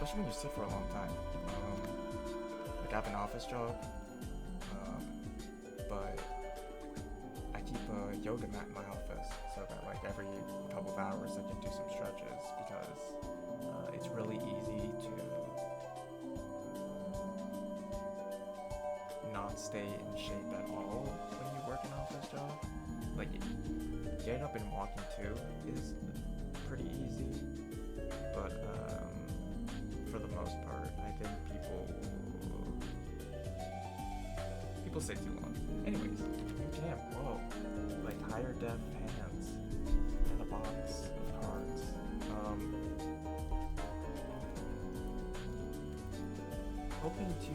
especially when you sit for a long time. Like I have an office job, but I keep a yoga mat in my office so that like every couple of hours I can do some stretches because it's really easy to not stay in shape at all when you work an office job. Like getting up and walking too is pretty easy, but for the most part, I think people stay too long. Anyways, new jam. Whoa, like higher def hands and a box of cards. Hoping to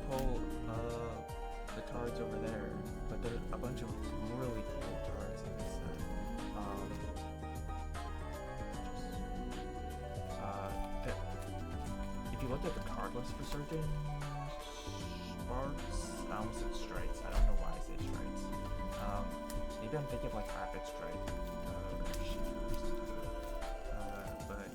pull the cards over there, but there's a bunch of really cool cards in this set. If you look at the card list for certain sparks, I almost said strikes. I don't know why I said strikes. Maybe I'm thinking of like rapid strike or shift or something. But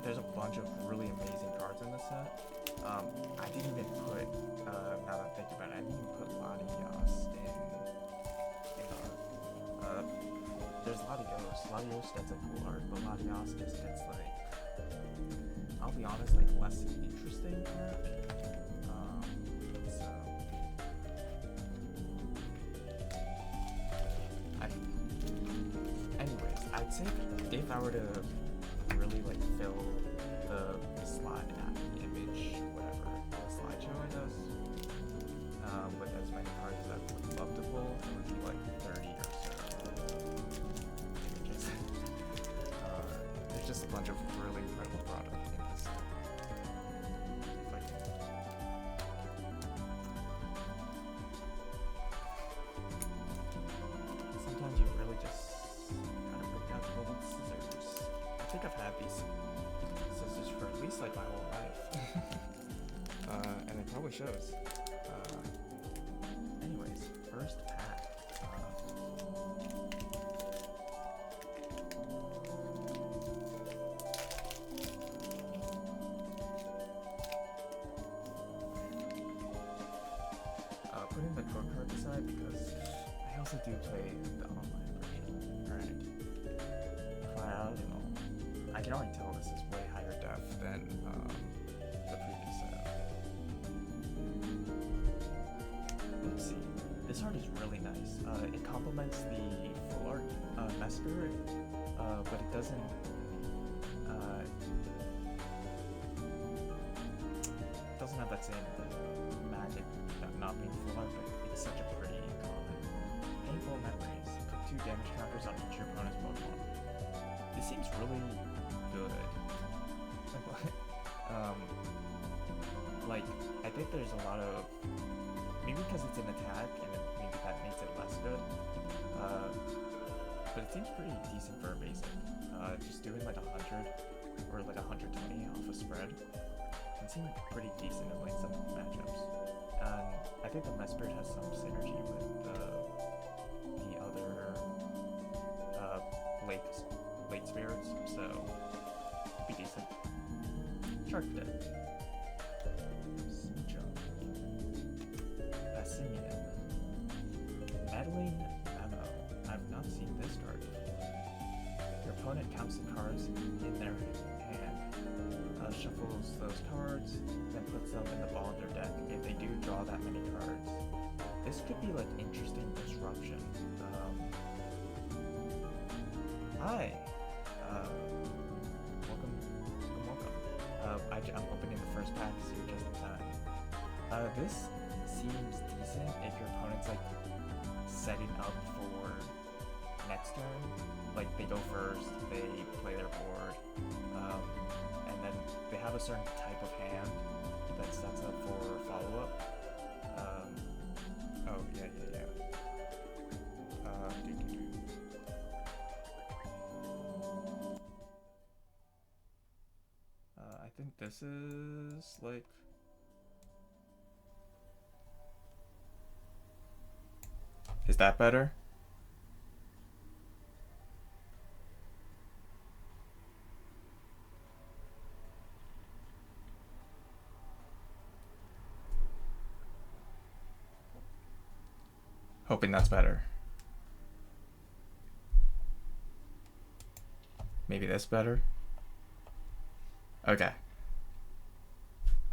there's a bunch of really amazing cards in this set. I didn't even put, now that I'm thinking about it, I didn't even put Latias in art. There's Latios. Latios gets a cool art, but Latias just gets like, I'll be honest, like less interesting art. So, anyways, I'd say if I were to really like fill the slide image, whatever, the slideshow I does, with as many cards as I would love to pull, it would be like 30 or so images. There's just a bunch of really incredible product in this set. If I can. Sometimes you really just gotta break out the little scissors. I think I've had these scissors for at least like my whole life. And it probably shows. Anyways, first pack. Putting the code card aside because I also do play the online version. Alright. Cloud and all. I can already tell this is way higher def than the previous setup. Let's see. This art is really nice. It complements the full art Mesper, but it doesn't have that same magic of not being full art, but it's such a pretty common. Painful memories. Put 2 damage counters on each your opponent's Pokemon. This seems really good. Like, I think there's a lot of, maybe because it's an attack and maybe that makes it less good, but it seems pretty decent for a basic. Just doing like 100 or like 120 off a spread can seem pretty decent in like some matchups. And I think the Mesprit has some synergy with the other late spirits, so it'd be decent. Shark Dead. Smoochum. Bassimian. Meddling Memo. I've not seen this card before. Your opponent counts the cards in their hand, shuffles those cards, then puts them in the ball of their deck. If they do draw that many cards, this could be like interesting disruption. Hi. Welcome. I'm opening the first pack, so you're just in time. This seems decent if your opponent's like setting up for next turn. Like they go first, they play their board, and then they have a certain type of hand that sets up for follow-up. Oh yeah. I think this is like. Is that better? Hoping that's better. Maybe this better? Okay.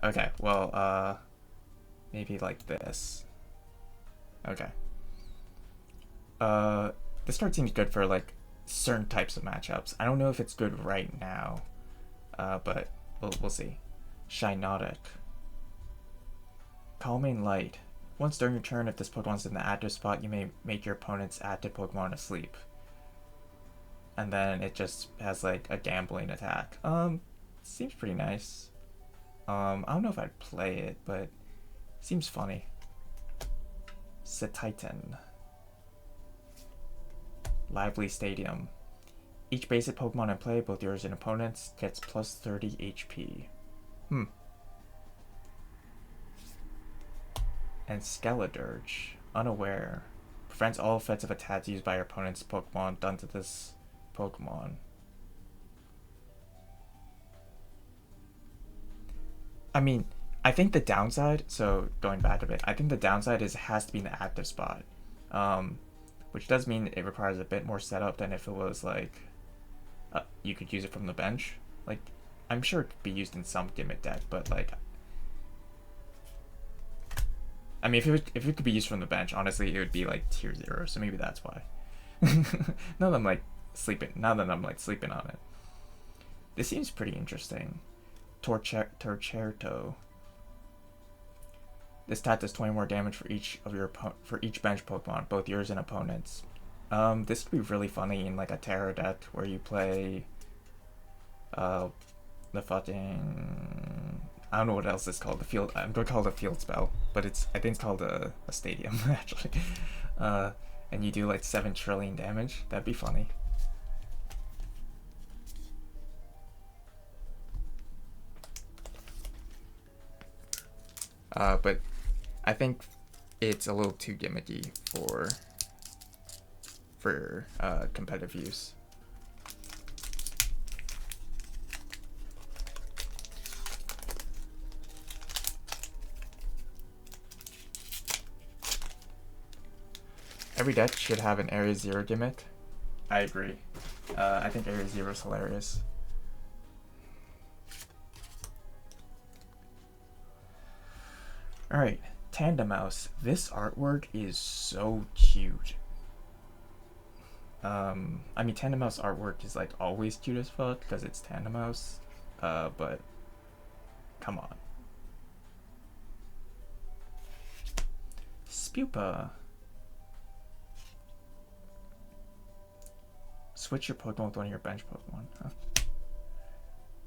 Okay, well, maybe like this. Okay. This card seems good for like certain types of matchups. I don't know if it's good right now, but we'll see. Shinotic. Calming Light. Once during your turn, if this Pokemon's in the active spot, you may make your opponent's active Pokemon asleep. And then it just has like a gambling attack. Seems pretty nice. I don't know if I'd play it, but it seems funny. Setitan. Lively Stadium. Each basic Pokemon in play, both yours and opponents, gets plus 30 HP. And Skeledirge. Unaware. Prevents all offensive attacks used by your opponent's Pokemon done to this Pokemon. I mean, I think the downside, so going back a bit, I think the downside is it has to be in the active spot. Which does mean it requires a bit more setup than if it was like, you could use it from the bench. Like, I'm sure it could be used in some gimmick deck, but like, I mean, if it could be used from the bench, honestly, it would be like tier 0, so maybe that's why. Now that I'm like sleeping on it. This seems pretty interesting. Torcerto. This stat does 20 more damage for each bench Pokemon, both yours and opponents. This could be really funny in like a Terra deck where you play the fucking, I don't know what else it's called. The field. I'm gonna call it a field spell, but I think it's called a stadium actually. And you do like 7 trillion damage. That'd be funny. But I think it's a little too gimmicky for competitive use. Every deck should have an Area 0 gimmick. I agree. I think Area 0 is hilarious. Alright, Tandemouse. This artwork is so cute. I mean, Tandemouse artwork is like always cute as fuck because it's Tandemouse. But come on. Spupa. Switch your Pokemon with one of your bench Pokemon. Huh?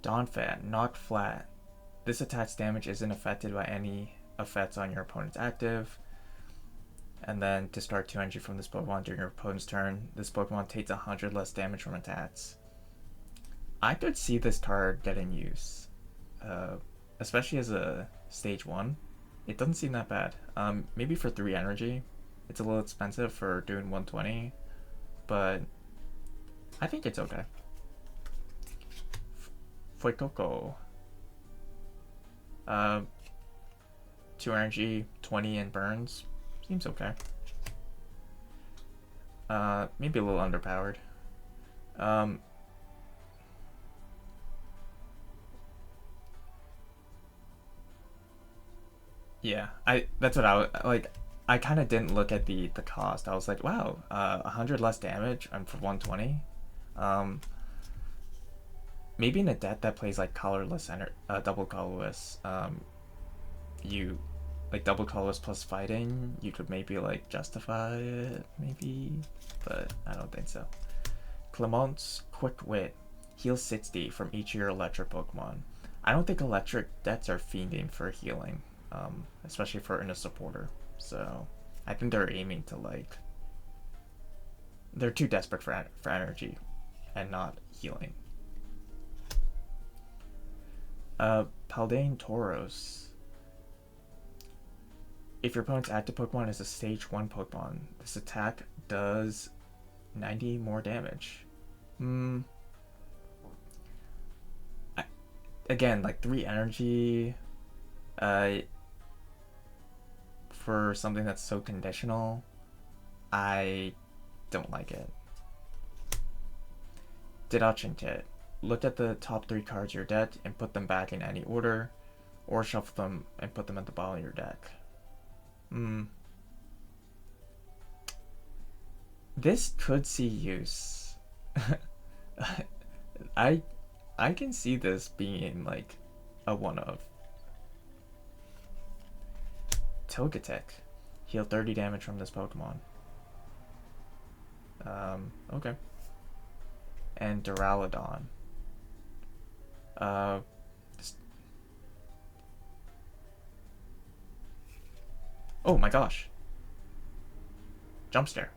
Donphan, knocked flat. This attack's damage isn't affected by any effects on your opponent's active. And then discard 2 energy from this Pokemon during your opponent's turn. This Pokemon takes 100 less damage from attacks. I could see this card getting use. Especially as a stage 1. It doesn't seem that bad. Maybe for 3 energy. It's a little expensive for doing 120. But I think it's okay. Fuecoco. 2 energy, 20 in burns. Seems okay. Maybe a little underpowered. Yeah, that's what I was like. I kind of didn't look at the cost. I was like, wow, 100 less damage for 120. Maybe in a deck that plays like colorless and double colorless, you like double colorless plus fighting, you could maybe like justify it, maybe, but I don't think so. Clement's Quick Wit, heal 60 from each of your electric Pokemon. I don't think electric decks are fiending for healing, especially for in a supporter. So I think they're aiming to like, they're too desperate for energy and not healing. Paldean Tauros. If your opponent's active Pokemon is a stage 1 Pokemon, this attack does 90 more damage. Again, like 3 energy for something that's so conditional. I don't like it. Did option kit. Look at the top 3 cards of your deck and put them back in any order, or shuffle them and put them at the bottom of your deck. This could see use. I can see this being like a one of. Togetic. Heal 30 damage from this Pokemon. Okay. And Duraludon. Oh my gosh. Jump scare.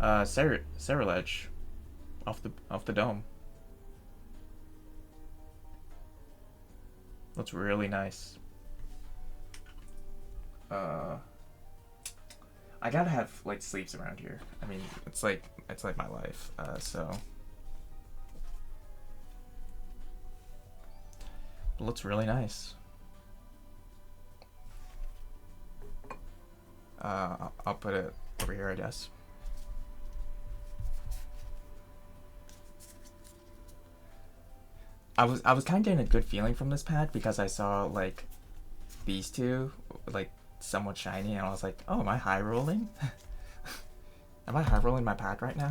Ceruledge. Off the dome. Looks really nice. I gotta have like sleeves around here. I mean, it's like my life. So it looks really nice. I'll put it over here, I guess. I was kind of getting a good feeling from this pack because I saw like these two like somewhat shiny, and I was like, oh, am I high rolling? Am I high rolling my pack right now?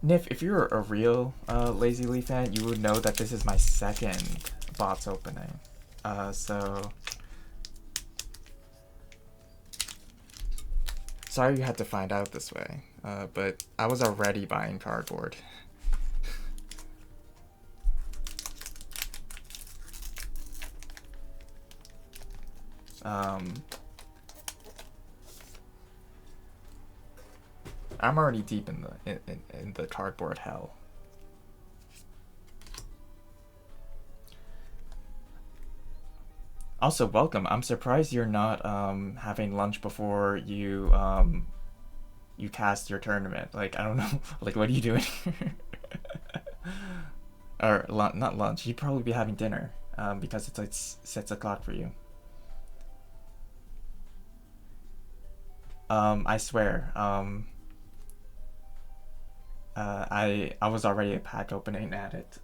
Nif, if you're a real Lazy Leaf fan, you would know that this is my second box opening. So sorry you had to find out this way, but I was already buying cardboard. I'm already deep in the cardboard hell. Also, welcome. I'm surprised you're not having lunch before you you cast your tournament. Like, I don't know. Like, what are you doing? Or not lunch. You'd probably be having dinner because it's like 6 o'clock for you. I swear. I was already a pack opening at it.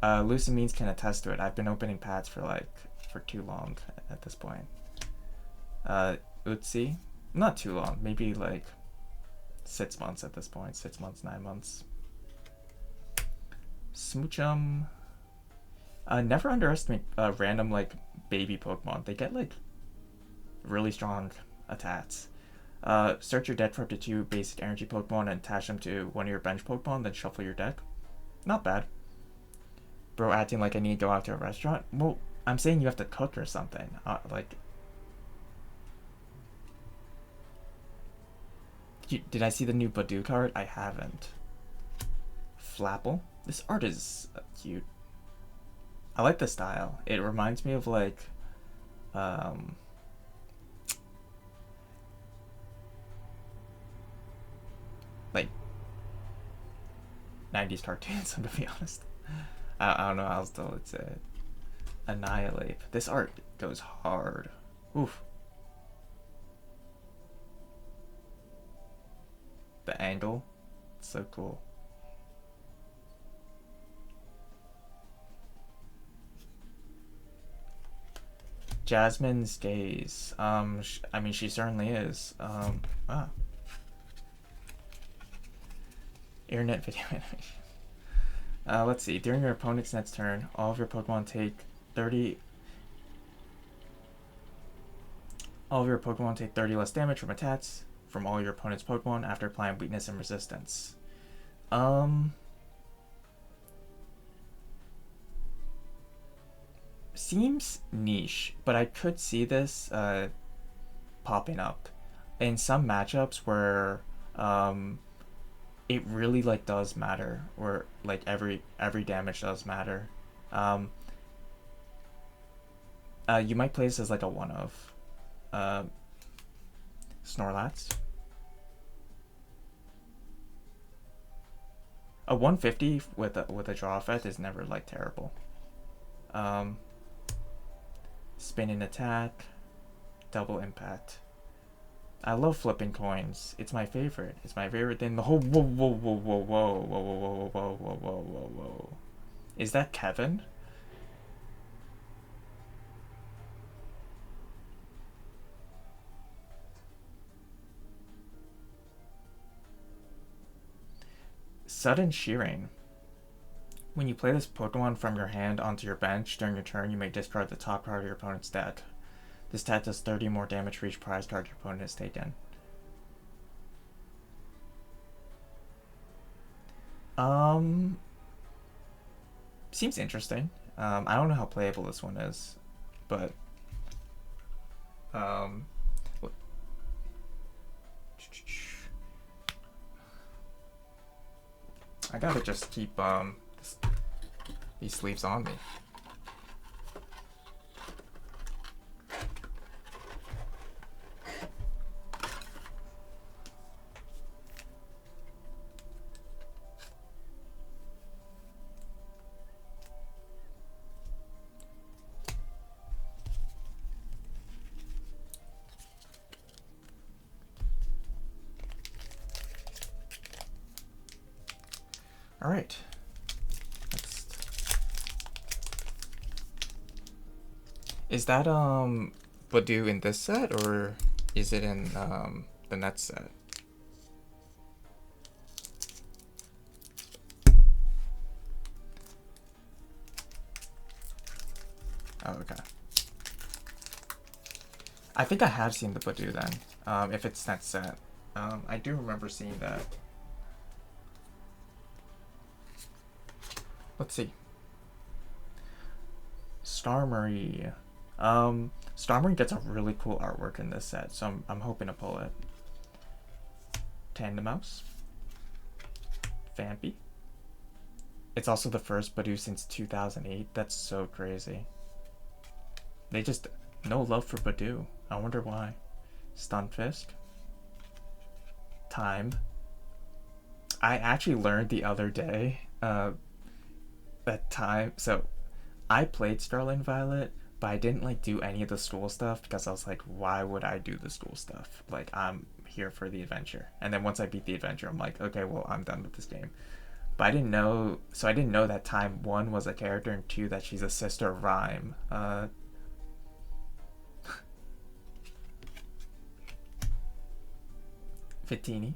Lucamines can attest to it. I've been opening packs for too long at this point. Utsi, not too long. Maybe like 6 months at this point. 6 months, 9 months. Smoochum. Never underestimate random like baby Pokemon. They get like really strong attacks. Search your deck for up to 2 basic energy Pokemon and attach them to one of your bench Pokemon, then shuffle your deck. Not bad. Bro, acting like I need to go out to a restaurant? Well, I'm saying you have to cook or something. Did I see the new Badoo card? I haven't. Flapple? This art is cute. I like the style. It reminds me of like like 90s cartoons, to be honest. I don't know how else to say it. Annihilate. This art goes hard. Oof. The angle, it's so cool. Jasmine's gaze. I mean, she certainly is. Internet video animation. Let's see. During your opponent's next turn, all of your Pokemon take 30. All of your Pokemon take 30 less damage from attacks from all your opponent's Pokemon after applying weakness and resistance. Seems niche, but I could see this popping up in some matchups where it really like does matter, or like every damage does matter. You might play this as like a one of Snorlax. A 150 with a draw effect is never like terrible. Spinning attack. Double impact. I love flipping coins. It's my favorite. It's my favorite thing. The whole whoa whoa whoa whoa whoa whoa whoa whoa whoa whoa whoa whoa whoa. Is that Kevin? Sudden shearing. When you play this Pokemon from your hand onto your bench during your turn, you may discard the top card of your opponent's deck. This stat does 30 more damage for each prize card your opponent has taken. Seems interesting. I don't know how playable this one is, but I gotta just keep these sleeves on me. All right. Next. Is that Badoo in this set, or is it in the next set? Oh, okay. I think I have seen the Badoo then. If it's that set, I do remember seeing that. Let's see. Starmie. Starmie gets a really cool artwork in this set, so I'm hoping to pull it. Tandemaus. Vampy. It's also the first Badoo since 2008. That's so crazy. They just no love for Badoo. I wonder why. Stunfisk. Time. I actually learned the other day that time. So I played Starlight Violet, but I didn't like do any of the school stuff because I was like, why would I do the school stuff? Like, I'm here for the adventure. And then once I beat the adventure, I'm like, okay, well, I'm done with this game. But I didn't know, so I didn't know that Time 1 was a character, and 2 that she's a sister of Rhyme. Fittini.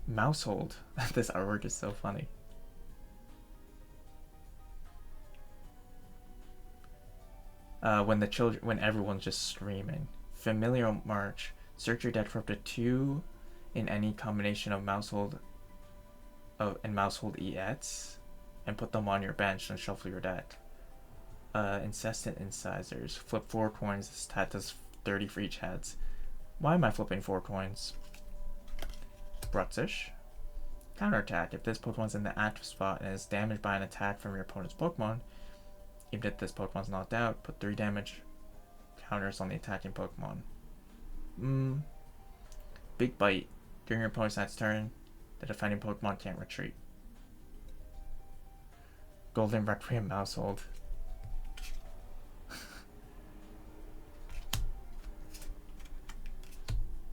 Mousehold. This artwork is so funny. When everyone's just screaming. Familiar March. Search your deck for up to 2 in any combination of Mousehold and Mousehold EX, and put them on your bench and shuffle your deck. Incessant Incisors. Flip 4 coins. This stat does 30 for each heads. Why am I flipping 4 coins? Brutzish. Counterattack. If this Pokemon's in the active spot and is damaged by an attack from your opponent's Pokemon, even if this Pokemon's knocked out, put 3 damage counters on the attacking Pokemon. Big Bite. During your opponent's next turn, the defending Pokemon can't retreat. Golden Requiem Mousehold.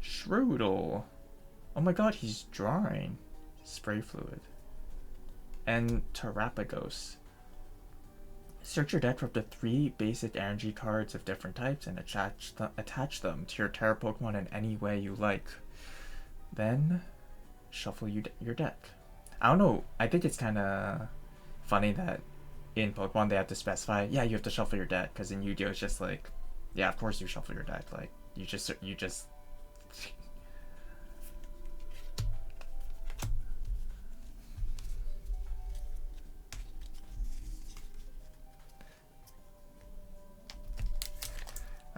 Shroodle. Oh my god, he's drawing. Spray Fluid. And Terapagos. Search your deck for up to 3 basic energy cards of different types and attach them to your Terra Pokemon in any way you like. Then shuffle your deck. I don't know, I think it's kind of funny that in Pokemon they have to specify, yeah, you have to shuffle your deck, because in Yu-Gi-Oh it's just like, yeah, of course you shuffle your deck. Like, you just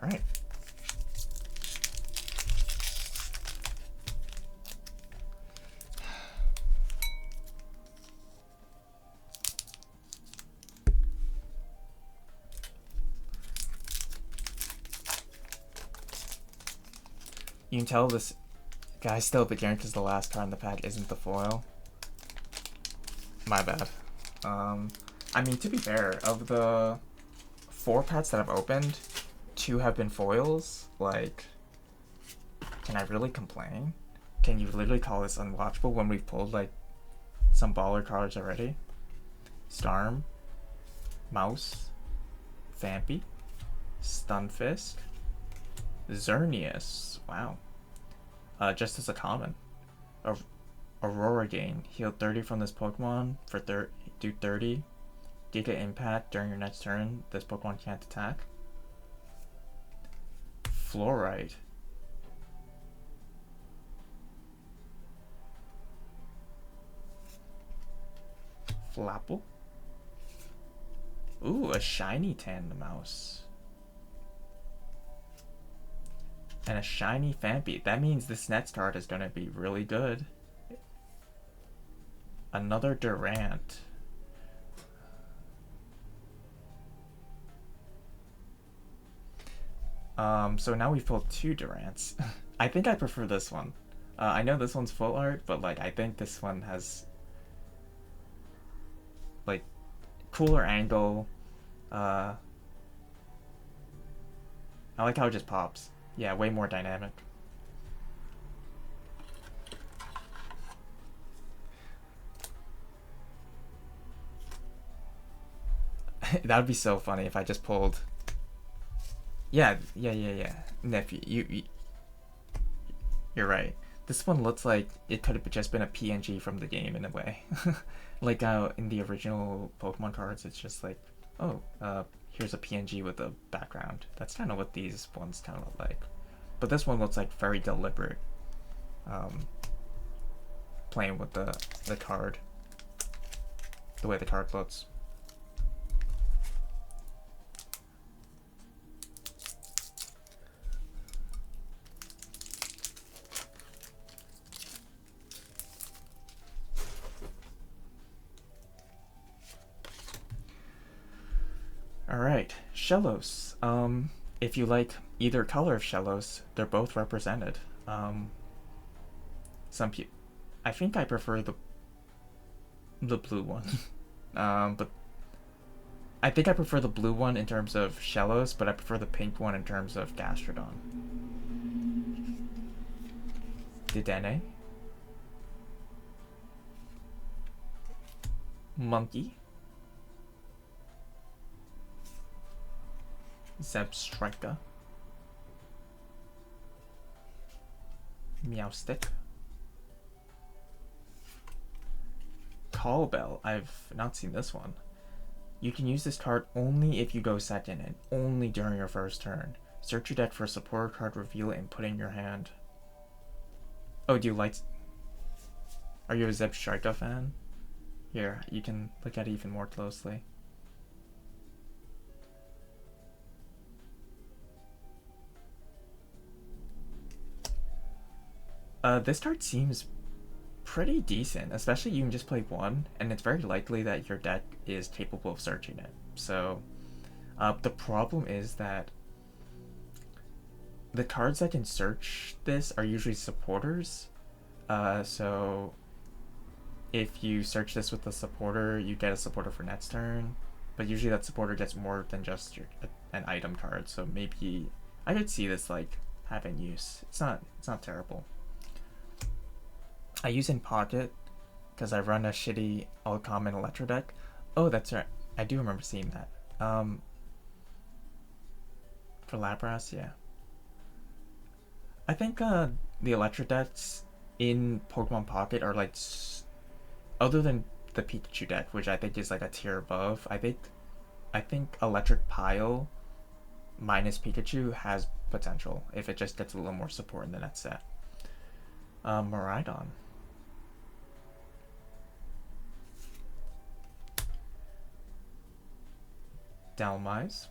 all right. You can tell this guy's still beginner because the last card in the pack isn't the foil. My bad. I mean, to be fair, of the 4 packs that I've opened, 2 have been foils. Like, can I really complain? Can you literally call this unwatchable when we've pulled like some baller cards already? Starm, Mouse, Vampy, Stunfisk, Xerneas. Wow. Just as a common. Aurora Gain. Heal 30 from this Pokemon for do 30. Giga Impact during your next turn. This Pokemon can't attack. Fluorite. Flapple. Ooh, a shiny Tandemaus. And a shiny Vampy. That means this next card is going to be really good. Another Durant. So now we've pulled 2 Durants. I think I prefer this one. I know this one's full art, but like I think this one has like cooler angle. I like how it just pops. Yeah, way more dynamic. That would be so funny if I just pulled. Yeah. Nephew, you're right. This one looks like it could have just been a PNG from the game in a way. Like in the original Pokemon cards, it's just like, oh, here's a PNG with a background. That's kind of what these ones kind of look like. But this one looks like very deliberate. Playing with the card. The way the card looks. Alright, Shellos. If you like either color of Shellos, they're both represented. Some people, I think I prefer the blue one. But I think I prefer the blue one in terms of Shellos, but I prefer the pink one in terms of Gastrodon. Dedenne. Monkey. Zebstrika. Meowstic. Callbell. I've not seen this one. You can use this card only if you go second and only during your first turn. Search your deck for a supporter card, reveal it, and put it in your hand. Oh, do you like... Are you a Zebstrika fan? Here, you can look at it even more closely. This card seems pretty decent, especially you can just play one, and it's very likely that your deck is capable of searching it. So, the problem is that the cards that can search this are usually supporters. So if you search this with a supporter, you get a supporter for next turn, but usually that supporter gets more than just an item card. So maybe I could see this like having use. It's not terrible. I use in Pocket because I run a shitty all-common Electro deck. Oh, that's right. I do remember seeing that. For Lapras, yeah. I think the Electro decks in Pokemon Pocket are like, other than the Pikachu deck, which I think is like a tier above, I think Electric Pile minus Pikachu has potential if it just gets a little more support in the next set. Miraidon. Dalmise.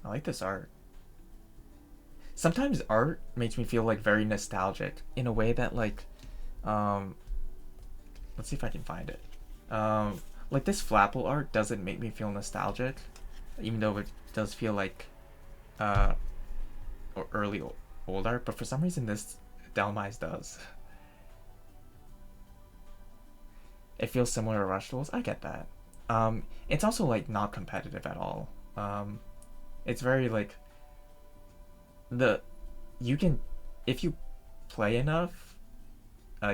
I like this art. Sometimes art makes me feel like very nostalgic in a way that like, let's see if I can find it. Like this Flapple art doesn't make me feel nostalgic, even though it does feel like early old art, but for some reason this Dalmise does. It feels similar to Rush Duels. I get that. It's also like not competitive at all. It's very like the you can if you play enough,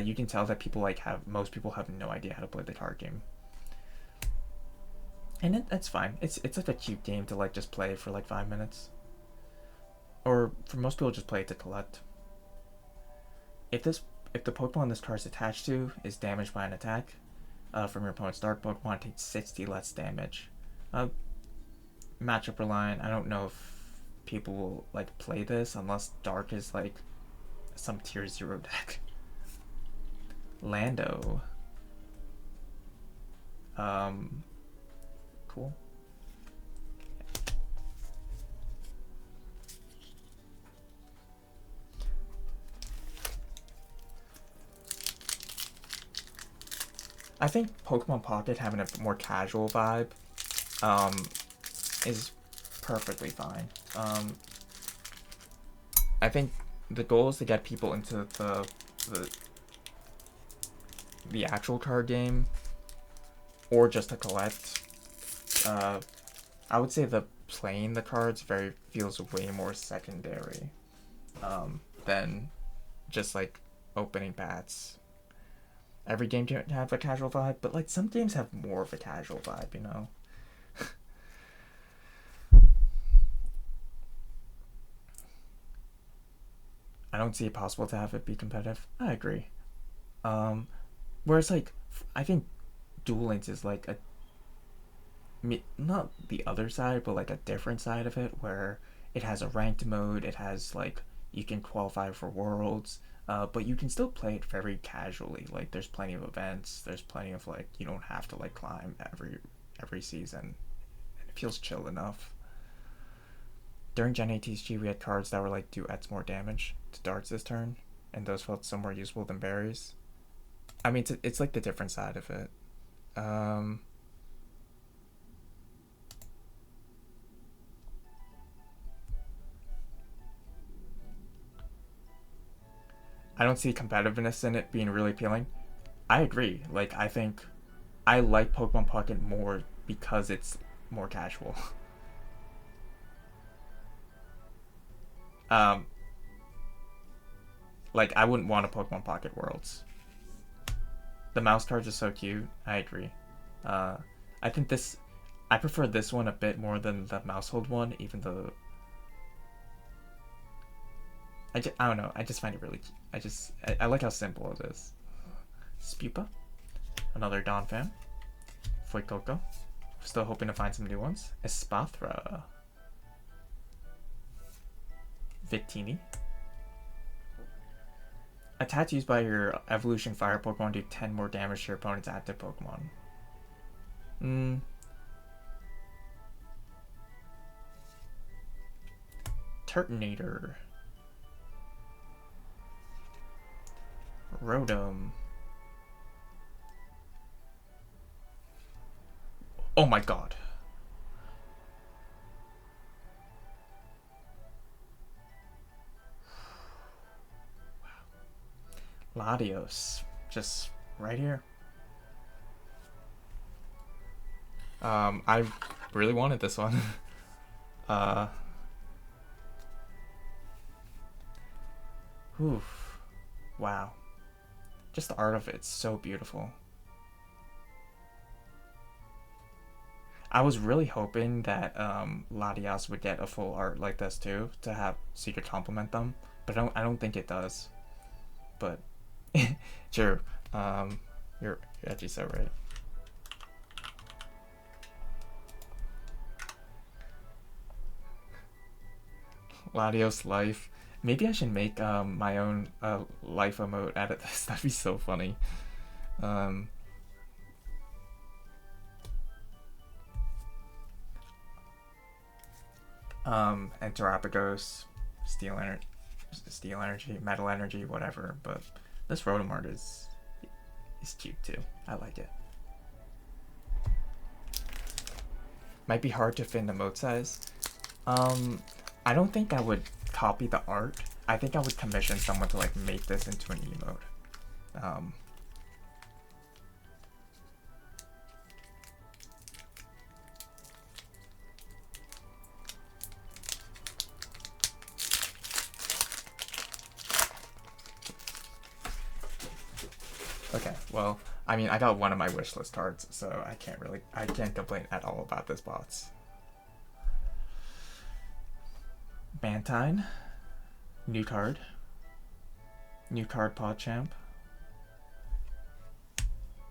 you can tell that most people have no idea how to play the card game, and that's fine. It's like a cute game to like just play for like 5 minutes, or for most people just play it to collect. If this if the Pokemon this card is attached to is damaged by an attack from your opponent's Dark Pokemon, it takes 60 less damage. Uh, Matchup reliant. I don't know if people will like play this unless Dark is like some tier 0 deck. Lando. Cool. I think Pokemon Pocket having a more casual vibe is perfectly fine. I think the goal is to get people into the actual card game, or just to collect. I would say the playing the cards feels way more secondary than just like opening bats. Every game can have a casual vibe, but like some games have more of a casual vibe, you know. I don't see it possible to have it be competitive. I agree. Whereas like I think Duel Links is like not the other side, but like a different side of it where it has a ranked mode. It has like you can qualify for worlds, but you can still play it very casually. Like there's plenty of events. There's plenty of like you don't have to like climb every season. It feels chill enough. During Gen 8 TCG, we had cards that were like do X more damage to darts this turn, and those felt some more useful than berries. I mean, it's like the different side of it. I don't see competitiveness in it being really appealing. I agree. Like, I think I like Pokemon Pocket more because it's more casual. um, like, I wouldn't want a Pokemon Pocket Worlds. The mouse cards are so cute. I agree. I think I prefer this one a bit more than the Mousehold one, even though I don't know. I just find it really. I like how simple it is. Spupa, another Dawn fan. Fuecoco, still hoping to find some new ones. Espathra, Victini. Attacks used by your Evolution Fire Pokemon do 10 more damage to your opponent's active Pokemon. Turtonator. Rotom. Oh my god. Latios. Just right here. I really wanted this one. Oof. Wow. Just the art of it's so beautiful. I was really hoping that Latias would get a full art like this too, so you could complement them, but I don't think it does. But true. You're actually so right. Latios life. Maybe I should make my own life emote out of this. That'd be so funny. And Terapagos, Steel Energy, Metal Energy, whatever. But this Rotom art is cute too. I like it. Might be hard to fit in emote size. I don't think I would copy the art. I think I would commission someone to like make this into an emote. Okay, well, I mean, I got one of my wishlist cards, so I can't complain at all about this bots. Mantine, new card, PogChamp,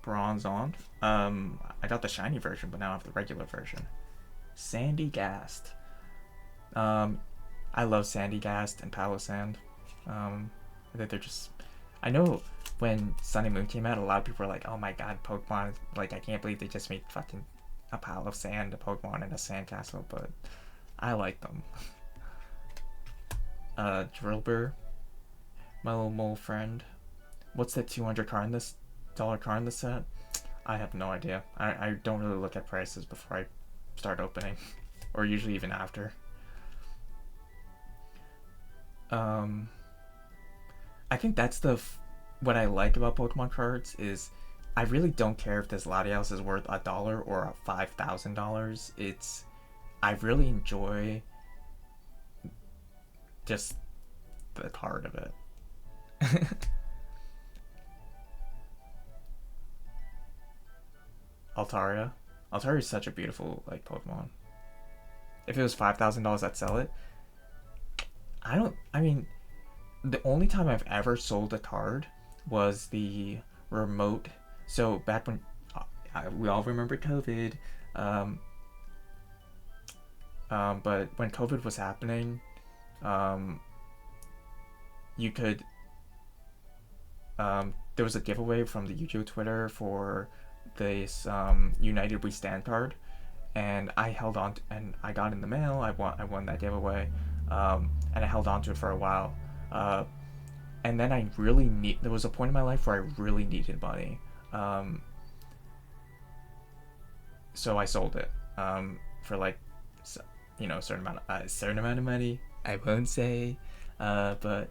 Bronze on. I got the shiny version, but now I have the regular version. Sandy Gast. I love Sandy Gast and Palossand. I think they're just. I know when Sun and Moon came out, a lot of people were like, "Oh my god, Pokemon! Like, I can't believe they just made fucking a pile of sand, a Pokemon, and a sandcastle." But I like them. Drillbur, my little mole friend. What's the $200 card in this set? I have no idea. I don't really look at prices before I start opening, or usually even after. I think that's what I like about Pokemon cards is I really don't care if this Latios is worth $1 or $5,000. I really enjoy just the card of it. Altaria. Altaria is such a beautiful like Pokemon. If it was $5,000, I'd sell it. I mean, the only time I've ever sold a card was the remote. So back when we all remember COVID, but when COVID was happening, you could. There was a giveaway from the YouTube Twitter for this United We Stand card, and I held on and I got in the mail. I won that giveaway, and I held on to it for a while. And then there was a point in my life where I really needed money, so I sold it for like a certain amount of money. I won't say, but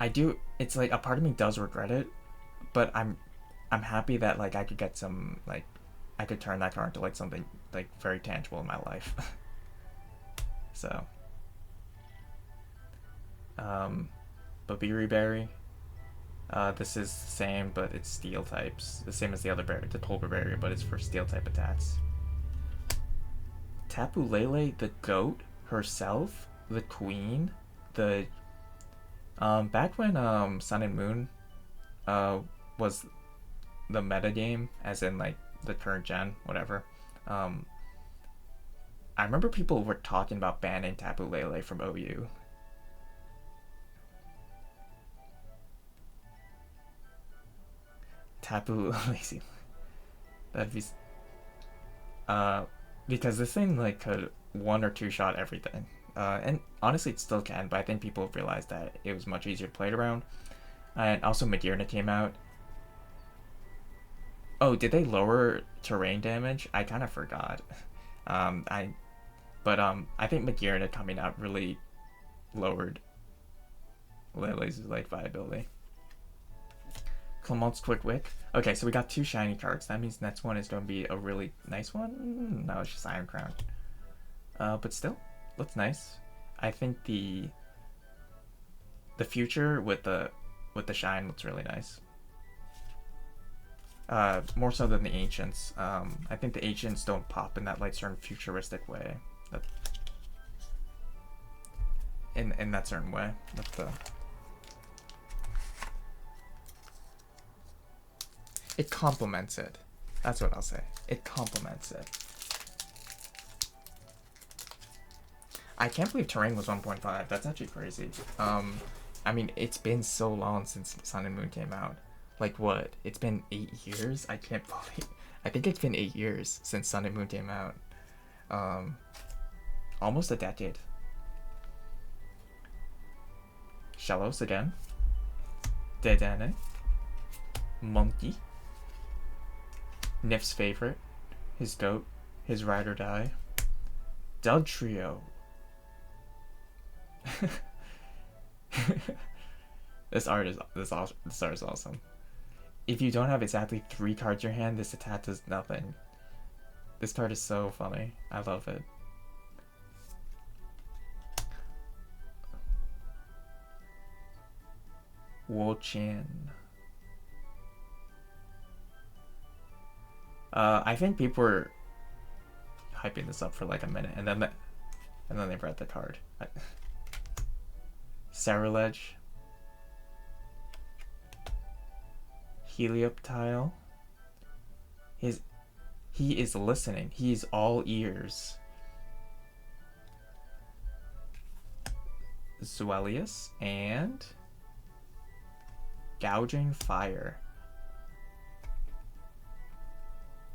I do. It's like a part of me does regret it, but I'm happy that like I could get some like I could turn that card into like something like very tangible in my life. So, but Berry, this is the same, but it's steel types. The same as the other berry, the Tolbur berry, but it's for steel type attacks. Tapu Lele, the goat herself, the queen, the back when Sun and Moon was the meta game, as in like the current gen, whatever. I remember people were talking about banning Tapu Lele from OU. Tapu Lazy. That'd be because this thing like could one or two shot everything. And honestly, it still can, but I think people realized that it was much easier to play it around. And also, Magearna came out. Oh, did they lower terrain damage? I kind of forgot. I think Magearna coming out really lowered Lele's like viability. Clement's Quick Wick. Okay, so we got 2 shiny cards. That means next one is going to be a really nice one. No, it's just Iron Crown. But still, looks nice. I think the future with the shine looks really nice. More so than the ancients. I think the ancients don't pop in that like certain futuristic way. In that certain way. It complements it. That's what I'll say. It complements it. I can't believe terrain was 1.5. That's actually crazy. I mean, it's been so long since Sun and Moon came out. Like what? It's been 8 years? I can't believe. I think it's been 8 years since Sun and Moon came out. Almost a decade. Shellos again. Dedenne. Monkey. Nif's favorite. His goat. His ride or die. Dugtrio. This art is awesome. If you don't have exactly 3 cards in your hand, this attack does nothing. This card is so funny. I love it. Wo-Chan. I think people were hyping this up for like a minute, and then they read the card. Cerulege, Helioptile. He is listening. He is all ears. Zuelius and Gouging Fire.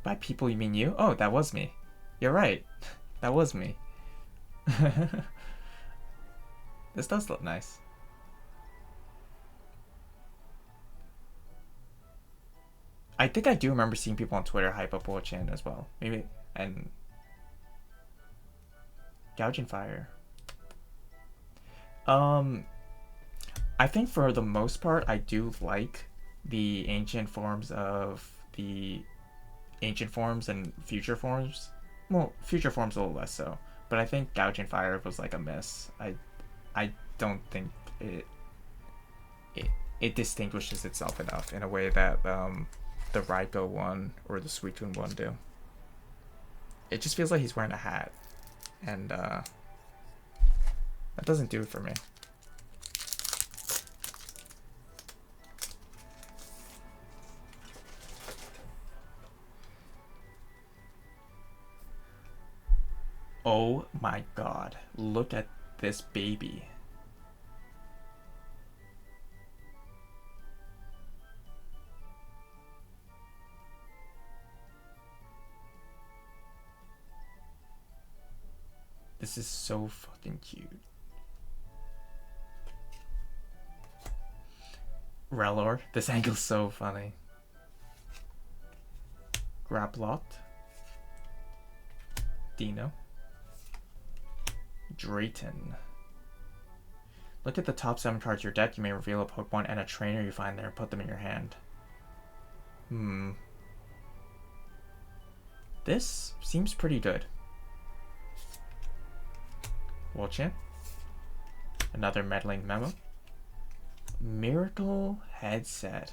By people, you mean you? Oh, that was me. You're right. That was me. This does look nice. I think I do remember seeing people on Twitter hype up Wolchan as well. Maybe, and Gouging Fire. I think for the most part, I do like the ancient forms and future forms. Well, future forms a little less so, but I think Gouging Fire was like a miss. I don't think it distinguishes itself enough in a way that the Raikou one or the Suicune one do. It just feels like he's wearing a hat, and that doesn't do it for me. Oh my god, look at this baby. This is so fucking cute. Rellor, this angle's so funny. Graplot, Dino, Drayton. Look at the top 7 cards of your deck. You may reveal a Pokemon and a trainer you find there and put them in your hand. This seems pretty good. Wolchan. Another meddling memo. Miracle Headset.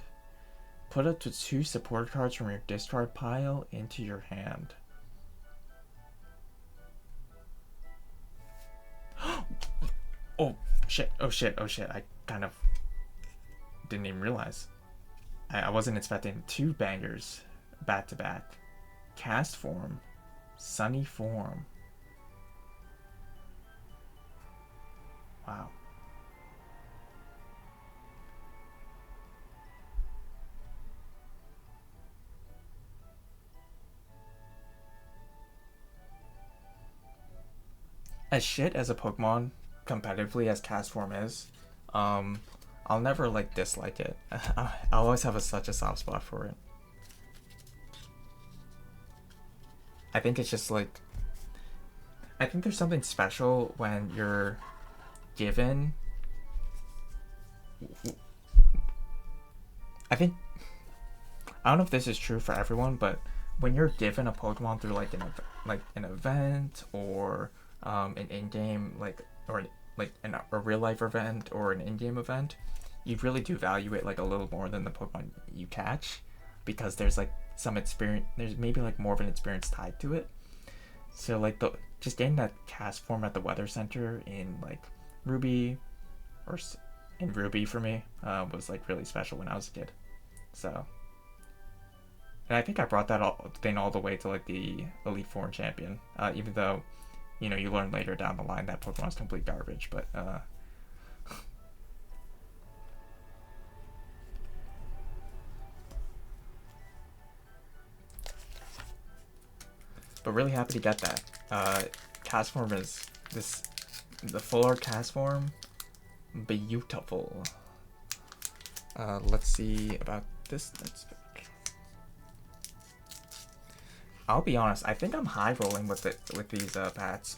Put up to 2 support cards from your discard pile into your hand. Oh shit, oh shit, oh shit. I kind of didn't even realize. I wasn't expecting 2 bangers back to back. Cast Form. Sunny Form. Wow. As shit as a Pokemon competitively as Cast Form is, I'll never like dislike it. I always have such a soft spot for it. I think it's just like, I think there's something special when you're given, I don't know if this is true for everyone, but when you're given a Pokemon through like an event or an in-game a real life event or an in-game event, you really do value it like a little more than the Pokemon you catch, because there's like some experience, there's maybe like more of an experience tied to it. So like just getting that Cast Form at the Weather Center in like Ruby, or in Ruby for me, was like really special when I was a kid. So, and I think I brought that thing all the way to like the Elite Four champion, even though, you know, you learn later down the line that Pokemon's complete garbage, but but really happy to get that. Cast Form is the full art Cast Form, beautiful. Let's see about this next pick. I'll be honest, I think I'm high rolling with these packs.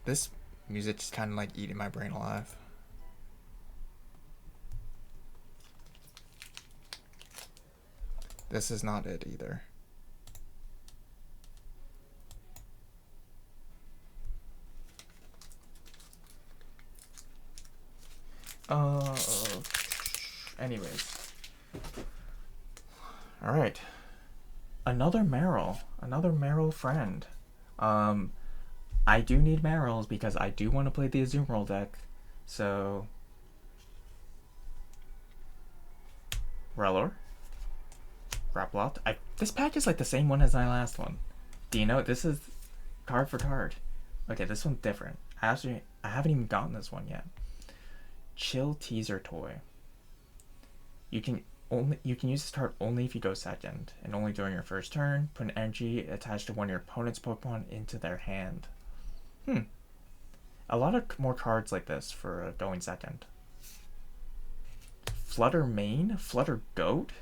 This music is kind of like eating my brain alive. This is not it either. Anyways. Alright. Another Meryl friend. I do need Meryls because I do want to play the Azumarill deck. So Rellor. Grapploct. This pack is like the same one as my last one. Dino, this is card for card. Okay, this one's different. I haven't even gotten this one yet. Chill Teaser Toy. You can use this card only if you go second, and only during your first turn. Put an energy attached to one of your opponent's Pokemon into their hand. A lot of more cards like this for going second. Flutter Mane? Flutter Goat?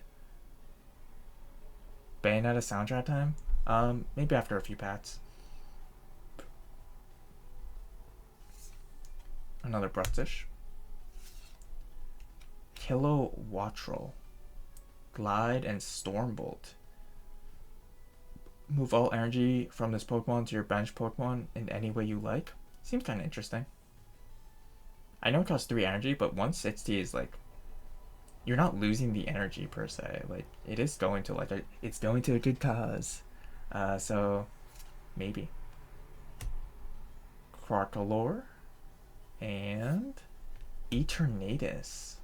Bayonetta soundtrack time? Maybe after a few pats. Another Brutish. Kilowattrel. Glide and Stormbolt. Move all energy from this Pokemon to your bench Pokemon in any way you like. Seems kind of interesting. I know it costs 3 energy, but 160 is like, you're not losing the energy per se. Like, it is going to it's going to a good cause. So maybe. Crocolore and Eternatus.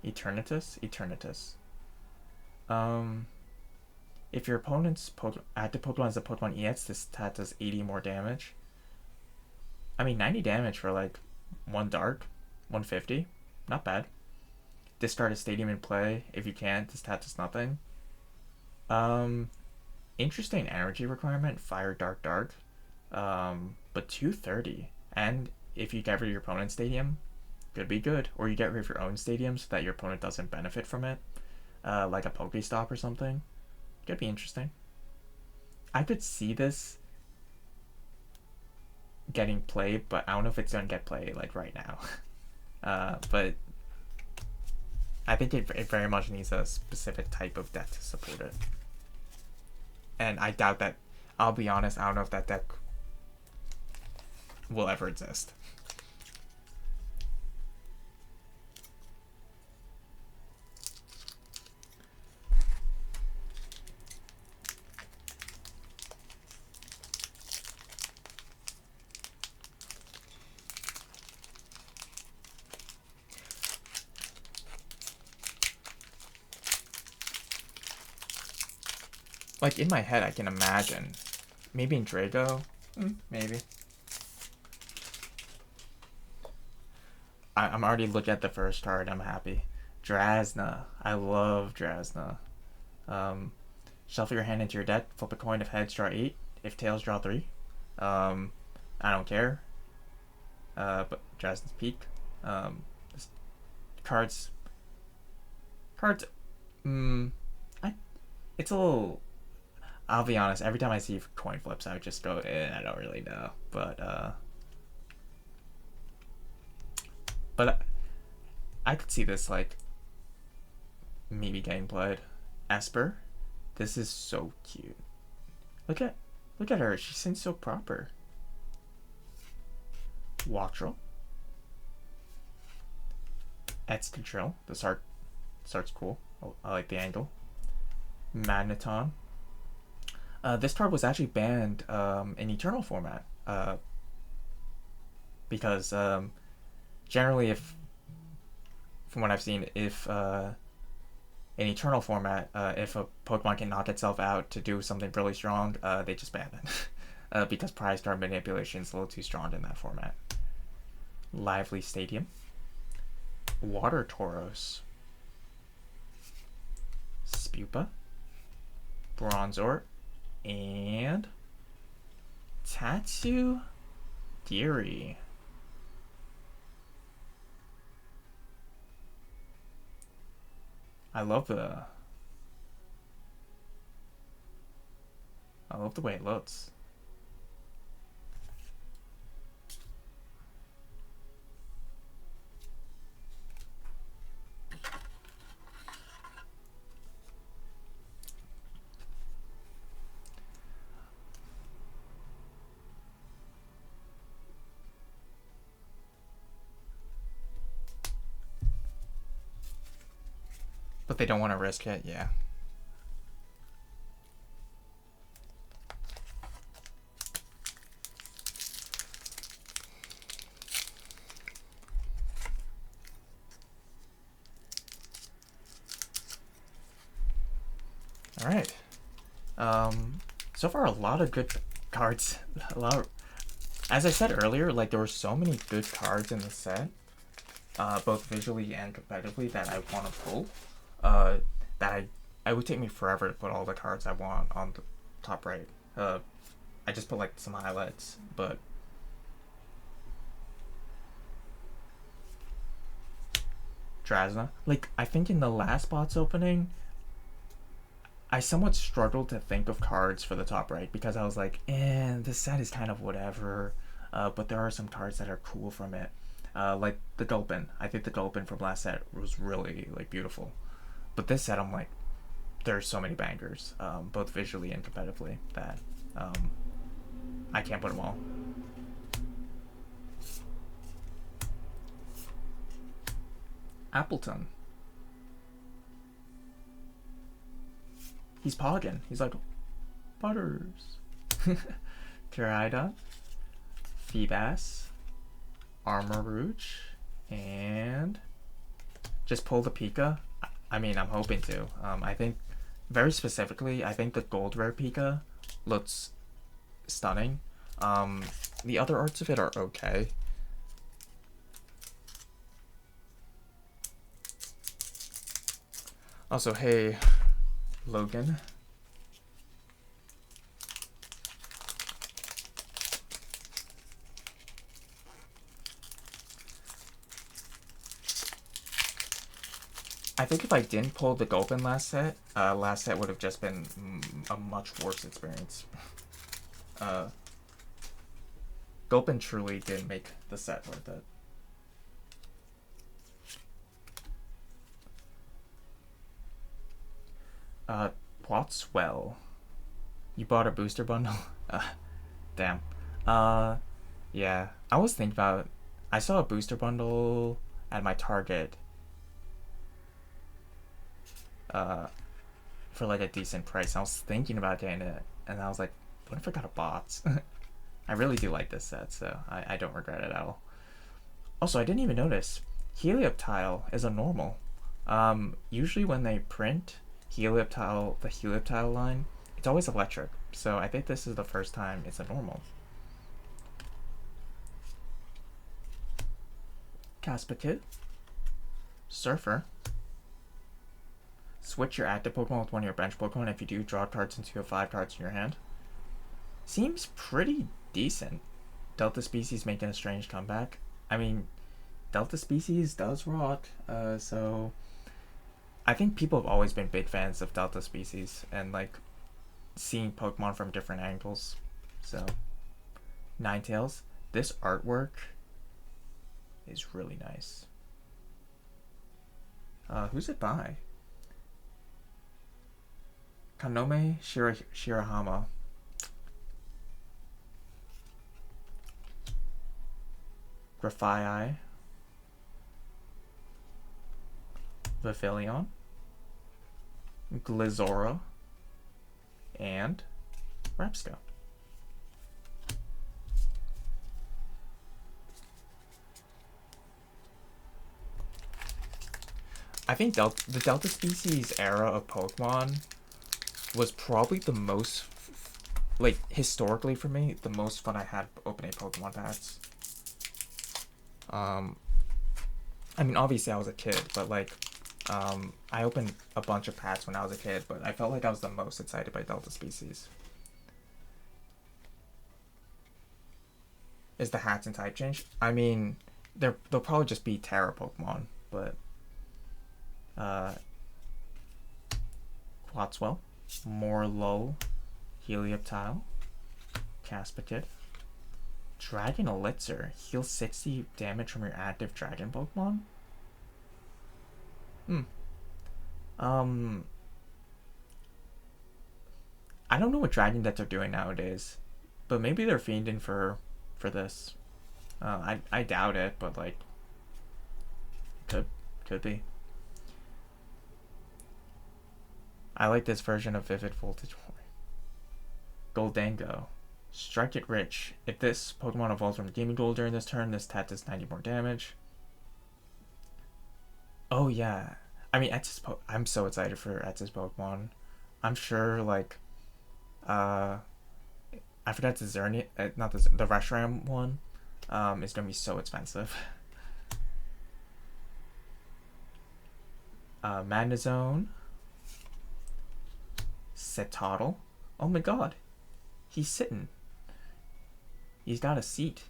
Eternatus. If your opponent's active Pokemon is a Pokemon EX, this stat does 80 more damage. I mean, 90 damage for like 1 dark, 150. Not bad. Discard a stadium in play. If you can't, this stat does nothing. Interesting energy requirement, fire, dark. But 230. And if you get rid of your opponent's stadium, could be good. Or you get rid of your own stadium so that your opponent doesn't benefit from it. Like a Pokestop or something. Could be interesting. I could see this getting played, but I don't know if it's gonna get played like right now. But I think it very much needs a specific type of deck to support it. And I doubt that, I'll be honest, I don't know if that deck will ever exist. Like, in my head, I can imagine. Maybe in Drago? Maybe. I'm already looking at the first card. I'm happy. Drasna. I love Drasna. Shuffle your hand into your deck. Flip a coin. If heads, draw 8. If tails, draw 3. I don't care. But Drasna's peak. Cards. It's a little... I'll be honest, every time I see coin flips, I would just go, I don't really know. But I could see this, like, maybe getting played. Esper, this is so cute. Look at her, she seems so proper. Wattrel. Excadrill, this art's cool. Oh, I like the angle. Magneton. This card was actually banned in Eternal format because generally, from what I've seen, if in Eternal format, if a Pokemon can knock itself out to do something really strong, they just ban it because prize card manipulation is a little too strong in that format. Lively Stadium. Water Tauros. Spupa. Bronzor. And Tatsu Deary. I love the way it looks. But they don't want to risk it, yeah. All right. So far a lot of good cards. A lot of, as I said earlier, like there were so many good cards in the set, both visually and competitively, that I want to pull. That I would take me forever to put all the cards I want on the top right. I just put like some highlights, but Drasna. Like I think in the last bots opening, I somewhat struggled to think of cards for the top right because I was like, this set is kind of whatever. But there are some cards that are cool from it. Like the Gulpin. I think the Gulpin from last set was really like beautiful. But this set, I'm like, there's so many bangers, both visually and competitively, that I can't put them all. Appleton. He's pogging. He's like, Butters. Tyrida, Feebas, Armarouge, and just pull the Pika. I mean, I'm hoping to. I think, very specifically, I think the gold rare Pika looks stunning. The other arts of it are okay. Also, hey, Logan. I think if I didn't pull the Gulpin last set would have just been a much worse experience. Gulpin truly did make the set worth it. Well. You bought a booster bundle? Damn. Yeah. I was thinking about... I saw a booster bundle at my Target for like a decent price. I was thinking about getting it, and I was like, what if I got a bots? I really do like this set, so I don't regret it at all. Also, I didn't even notice, Helioptile is a normal. Usually when they print the Helioptile line, it's always electric. So I think this is the first time it's a normal. Caspakid, Surfer. Switch your active Pokemon with one of your bench Pokemon. If you do, draw cards into your 5 cards in your hand. Seems pretty decent. Delta Species making a strange comeback. I mean, Delta Species does rock, so I think people have always been big fans of Delta Species and like seeing Pokemon from different angles. So, Ninetales, this artwork is really nice. Who's it by? Kanome Shirahama. Grafaiai, Vivillon, Glizora, and Rapska. I think the Delta Species era of Pokemon was probably the most, like, historically for me, the most fun I had opening Pokemon packs. I mean, obviously I was a kid, but like, I opened a bunch of packs when I was a kid, but I felt like I was the most excited by Delta Species. Is the hats and type change? I mean, they'll probably just be Terra Pokemon, but Quatswell, Morlow, Helioptile, Caspakid, Dragon Elixir, heals 60 damage from your active dragon Pokemon? I don't know what dragon decks are doing nowadays, but maybe they're fiending for this. I doubt it, but like, could be. I like this version of Vivid Voltage. Goldango. Strike it rich. If this Pokemon evolves from Gaming Gold during this turn, this tat does 90 more damage. Oh yeah. I mean, I'm so excited for Etz's Pokemon. I'm sure, like, I forgot the Zerny, not the Reshiram one, is gonna be so expensive. Magnezone. Setottle. Oh my god. He's sitting. He's got a seat.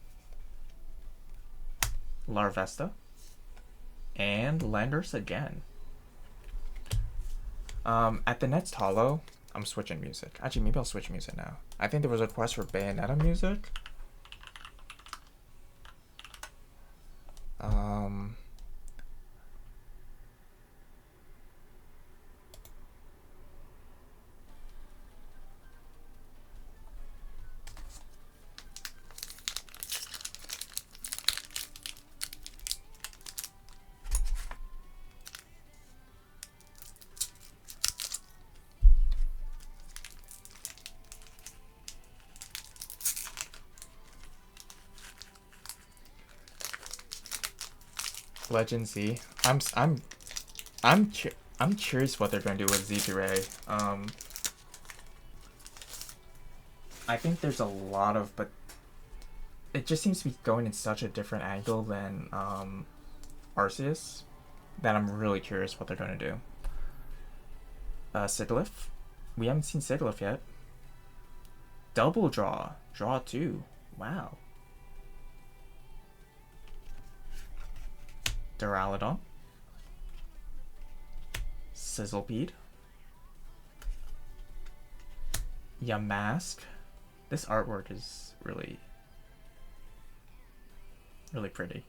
Larvesta. And Landorus again. At the next holo, I'm switching music. Actually, maybe I'll switch music now. I think there was a request for Bayonetta music. Legend Z. I'm curious what they're gonna do with Z3A. I think there's a lot of, but it just seems to be going in such a different angle than Arceus that I'm really curious what they're gonna do. Sigilyph. We haven't seen Sigilyph yet. Double draw. Draw 2. Wow. Duraludon. Sizzlebead. Yamask. This artwork is really pretty.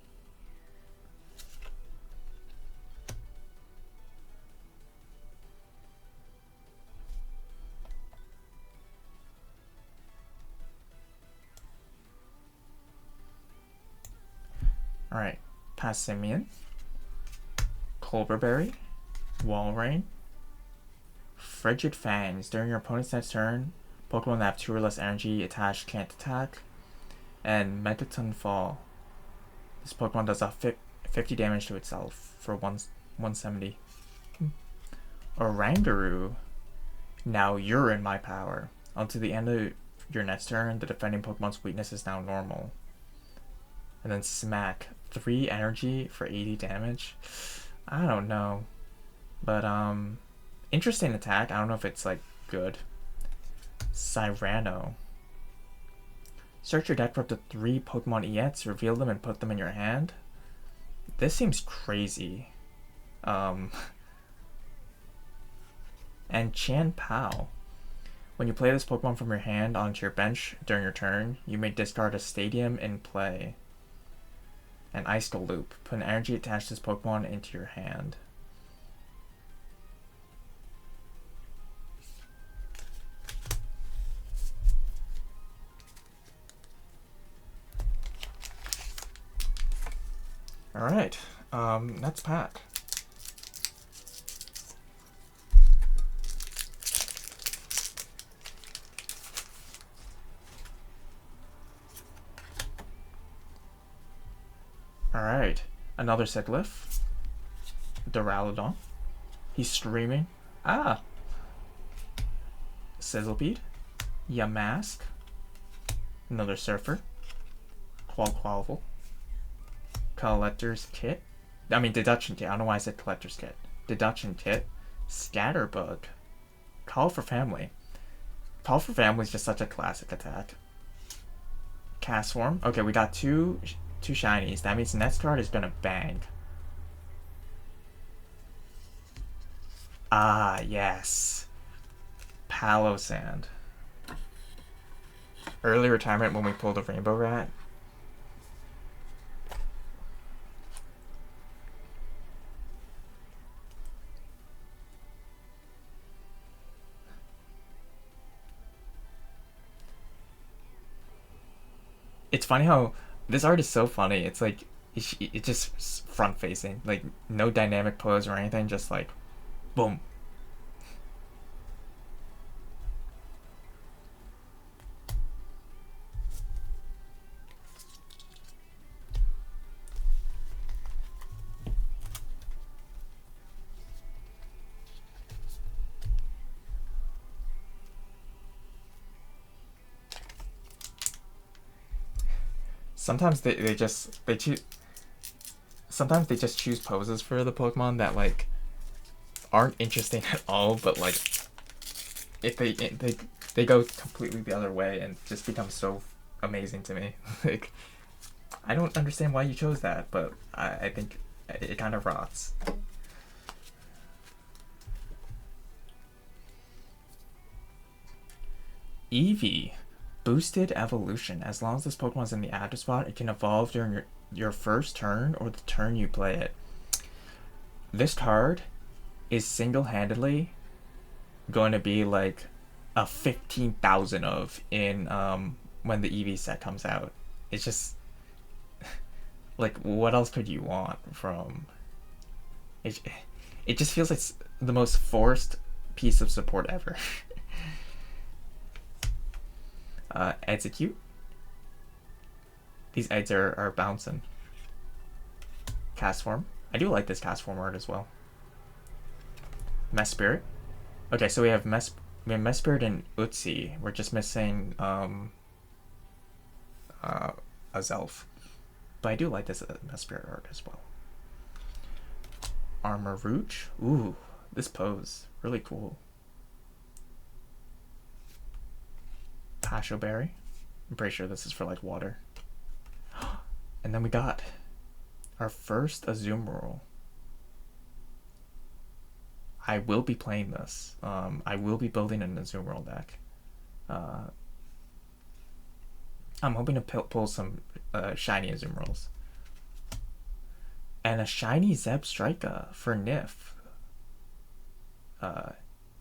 Alright, Passimian. Colberberry. Walrein. Frigid Fangs. During your opponent's next turn, Pokemon that have 2 or less energy attached can't attack. And Megaton Fall. This Pokemon does 50 damage to itself for 170. Oranguru. Now you're in my power. Until the end of your next turn, the defending Pokemon's weakness is now normal. And then Smack. 3 energy for 80 damage. I don't know. But, interesting attack. I don't know if it's, like, good. Cyrano. Search your deck for up to 3 Pokemon EX, reveal them, and put them in your hand. This seems crazy. And Chan Pao. When you play this Pokemon from your hand onto your bench during your turn, you may discard a Stadium in play. And Ice Skull Loop. Put an energy attached to this Pokemon into your hand. Alright, next pack. Alright, another Sigilyph. Duraludon. He's streaming. Ah! Sizzlebead. Yamask. Another Surfer. Quaquaval. Collector's Kit. I mean, Deduction Kit. I don't know why I said Collector's Kit. Deduction Kit. Scatterbug. Call for Family. Call for Family is just such a classic attack. Castform. Okay, we got two shinies. That means the next card is gonna bang. Ah, yes. Palossand. Early retirement when we pulled a Rainbow Rat. It's funny how this art is so funny. It's like it's just front facing, like no dynamic pose or anything, just like boom. sometimes they choose. Sometimes they just choose poses for the Pokemon that like aren't interesting at all, but like if they go completely the other way and just become so amazing to me. Like I don't understand why you chose that, but I think it kind of rots. Eevee. Boosted evolution. As long as this Pokemon is in the active spot, it can evolve during your first turn or the turn you play it. This card is single-handedly going to be like a 15,000 of in when the Eevee set comes out. It's just like, what else could you want from it? It just feels like the most forced piece of support ever. Execute. These eggs are bouncing. Cast form. I do like this cast form art as well. Mess Spirit. Okay, so we have Mess Spirit and Utsi. We're just missing a Zelf. But I do like this Mess Spirit art as well. Armor Rouge. Ooh, this pose. Really cool. Pasho Berry. I'm pretty sure this is for like water. And then we got our first Azumarill. I will be playing this. I will be building an Azumarill deck. I'm hoping to pull some shiny Azumarills. And a shiny Zebstrika for Nif.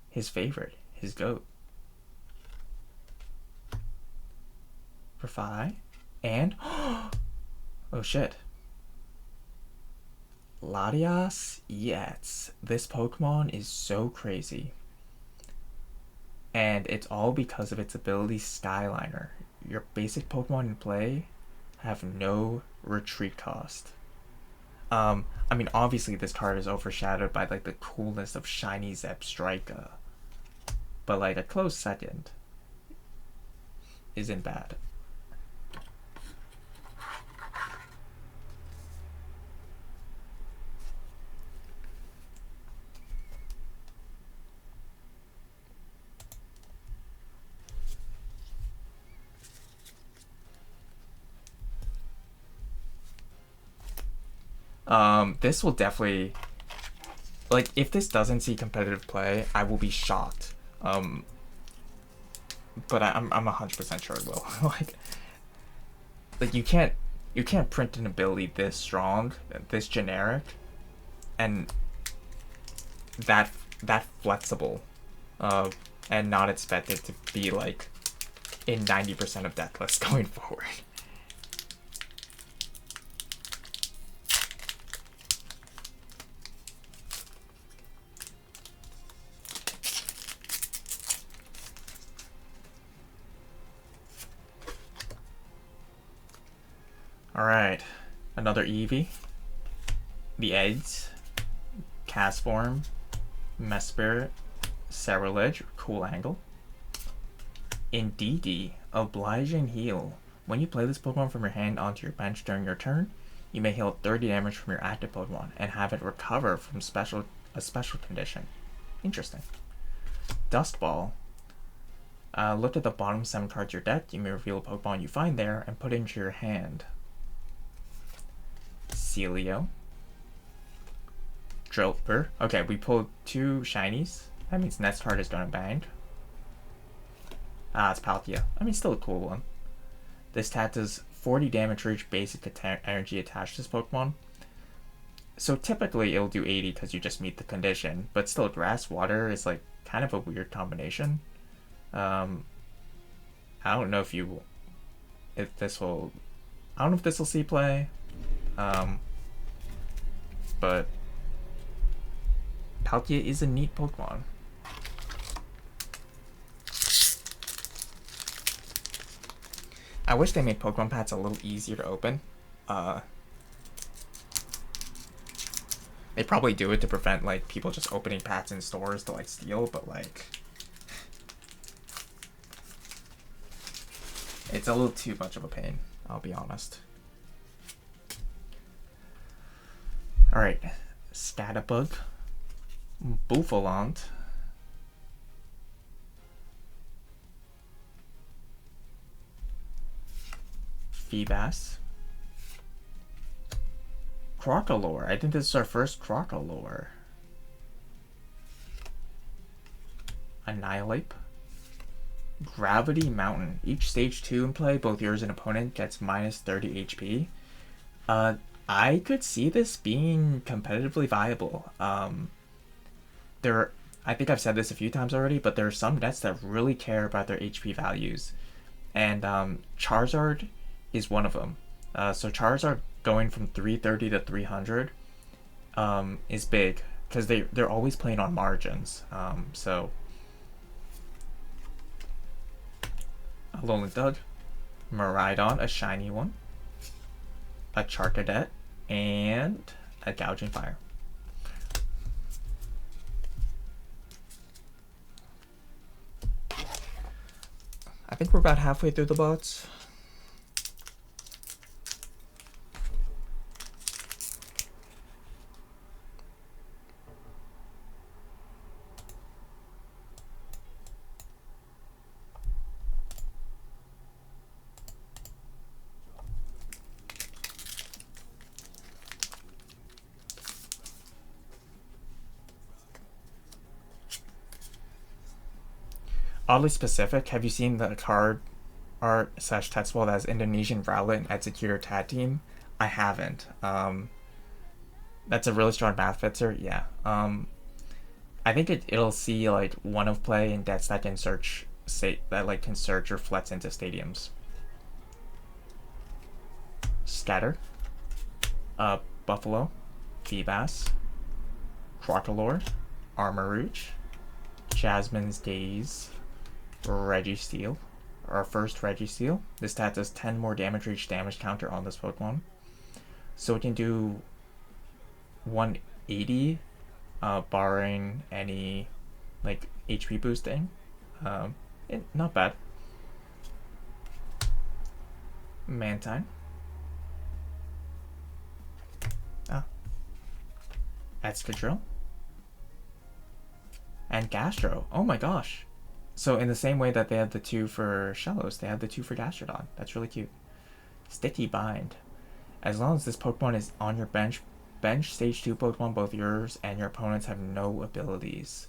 His favorite. His goat. For 5. And oh shit. Latias EX. This Pokemon is so crazy. And it's all because of its ability Skyliner. Your basic Pokemon in play have no retreat cost. I mean, obviously this card is overshadowed by like the coolness of shiny Zebstrika. But like a close second isn't bad. This will definitely, like, if this doesn't see competitive play, I will be shocked. But I'm 100% sure it will. like you can't print an ability this strong, this generic, and that flexible, and not expect it to be like in 90% of deck lists going forward. Alright, another Eevee. The eggs. Cast form. Mess Spirit. Cerulege, cool angle. Indeedee, Obliging Heal. When you play this Pokemon from your hand onto your bench during your turn, you may heal 30 damage from your active Pokemon and have it recover from a special condition. Interesting. Dust Ball. Look at the bottom 7 cards of your deck. You may reveal a Pokemon you find there and put it into your hand. Celio. Drillbur. Okay, we pulled 2 shinies. That means next card is going to bang. It's Palkia. I mean, still a cool one. This stat does 40 damage for each basic energy attached to this Pokemon. So typically it'll do 80 because you just meet the condition, but still grass water is like kind of a weird combination. I don't know if this will see play. But Palkia is a neat Pokemon. I wish they made Pokemon packs a little easier to open. They probably do it to prevent like people just opening packs in stores to like steal, but like it's a little too much of a pain, I'll be honest. Alright, Scatterbug, Buffalant, Feebas, Crocalor. I think this is our first Crocalor. Annihilate, Gravity Mountain. Each stage 2 in play, both yours and opponent gets minus 30 HP. I could see this being competitively viable. I think I've said this a few times already, but there are some decks that really care about their HP values, and Charizard is one of them. So Charizard going from 330 to 300 is big because they're always playing on margins. So a Lonely Thug, Miraidon, a shiny one, a Charcadet, and a Gouging Fire. I think we're about halfway through the bots. Oddly specific, have you seen the card art / text wall that has Indonesian Rowlet and Executor Tag Team? I haven't. That's a really strong math fixer, yeah. I think it'll see like one of play and decks that can search can search or flex into stadiums. Scatter, Buffalo, Feebas, Crocalor, Armarouge, Jasmine's Gaze, Registeel, our first Registeel. This stat does 10 more damage for each damage counter on this Pokemon. So it can do 180, barring any like HP boosting. Not bad. Mantine. Excadrill. And Gastro. Oh my gosh. So in the same way that they had the 2 for Shellos, they have the 2 for Gastrodon. That's really cute. Sticky Bind. As long as this Pokemon is on your bench stage 2 Pokemon, both yours and your opponents have no abilities.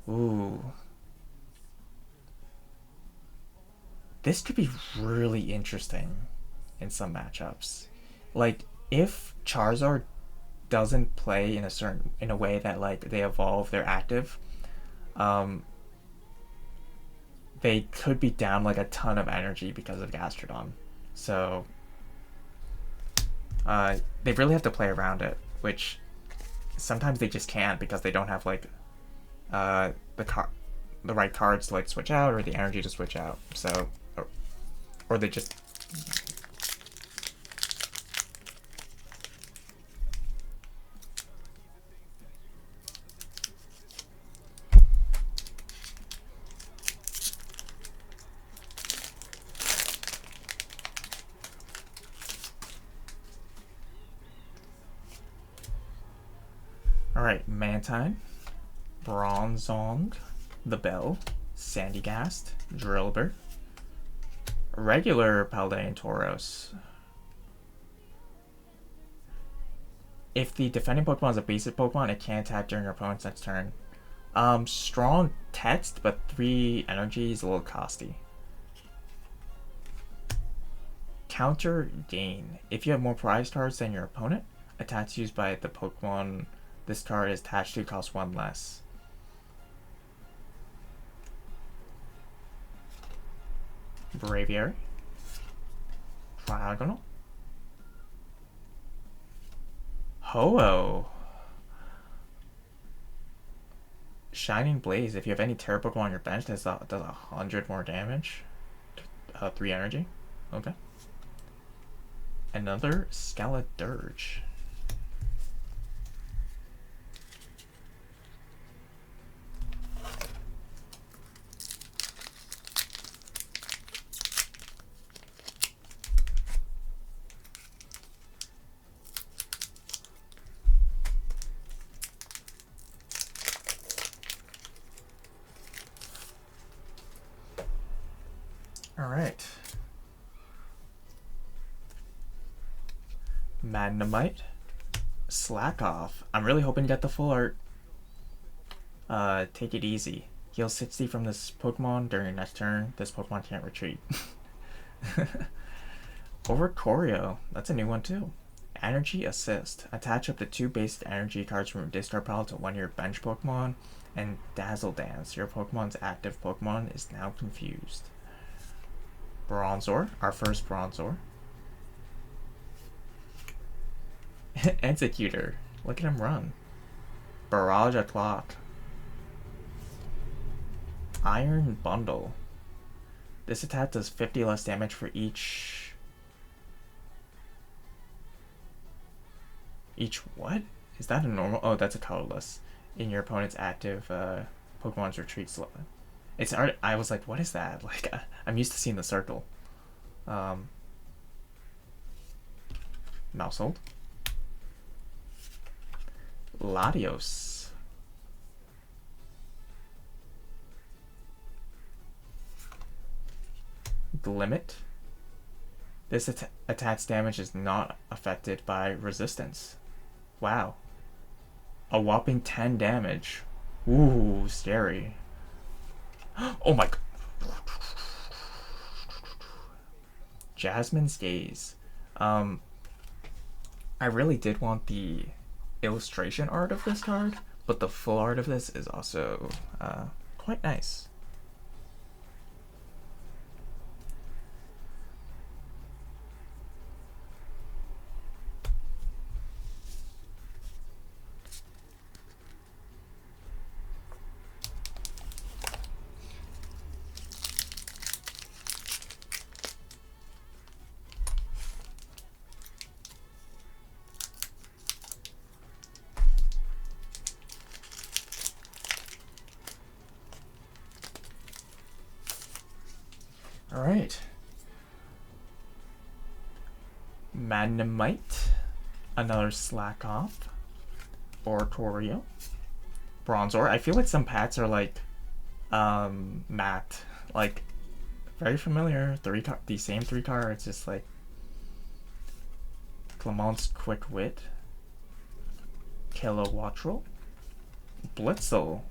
Ooh. This could be really interesting in some matchups. Like, if Charizard doesn't play in a way that like they evolve their active, they could be down like a ton of energy because of Gastrodon. So they really have to play around it, which sometimes they just can't because they don't have like the right cards to like switch out or the energy to switch out. So or they just Alright, Mantine, Bronzong, the Bell, Sandygast, Drillbur, regular Paldean Tauros. If the defending Pokemon is a basic Pokemon, it can't attack during your opponent's next turn. Strong text, but 3 energy is a little costly. Counter Gain. If you have more prize cards than your opponent, attacks used by the Pokemon this card is attached to cost 1 less. Braviary, Trigonal, Ho-Oh, Shining Blaze. If you have any Terra Pokemon on your bench, does 100 more damage. 3 energy. Okay. Another Scaladirge. Magnemite. Slack off. I'm really hoping to get the full art. Take it easy. Heal 60 from this Pokemon during your next turn. This Pokemon can't retreat. Over Choreo. That's a new one too. Energy Assist. Attach up to 2 basic energy cards from your discard pile to one of your bench Pokemon. And Dazzle Dance. Your Pokemon's active Pokemon is now confused. Bronzor. Our first Bronzor. Executor. Look at him run. Barrage O'Clock. Iron Bundle. This attack does 50 less damage for each what? Is that a normal? Oh, that's a colorless. In your opponent's active Pokemon's retreat slot. It's I was like, what is that? Like, I'm used to seeing the circle. Mousehold. Latios. Glimmet. This attack's damage is not affected by resistance. Wow. A whopping 10 damage. Ooh, scary. Oh my god. Jasmine's Gaze. I really did want the illustration art of this card, but the full art of this is also quite nice. Alright. Magnemite. Another Slack Off. Oricorio. Bronzor. I feel like some packs are like matte. Like very familiar. The same 3 cards, just like Clement's Quick Wit. Kilowattrel. Blitzel.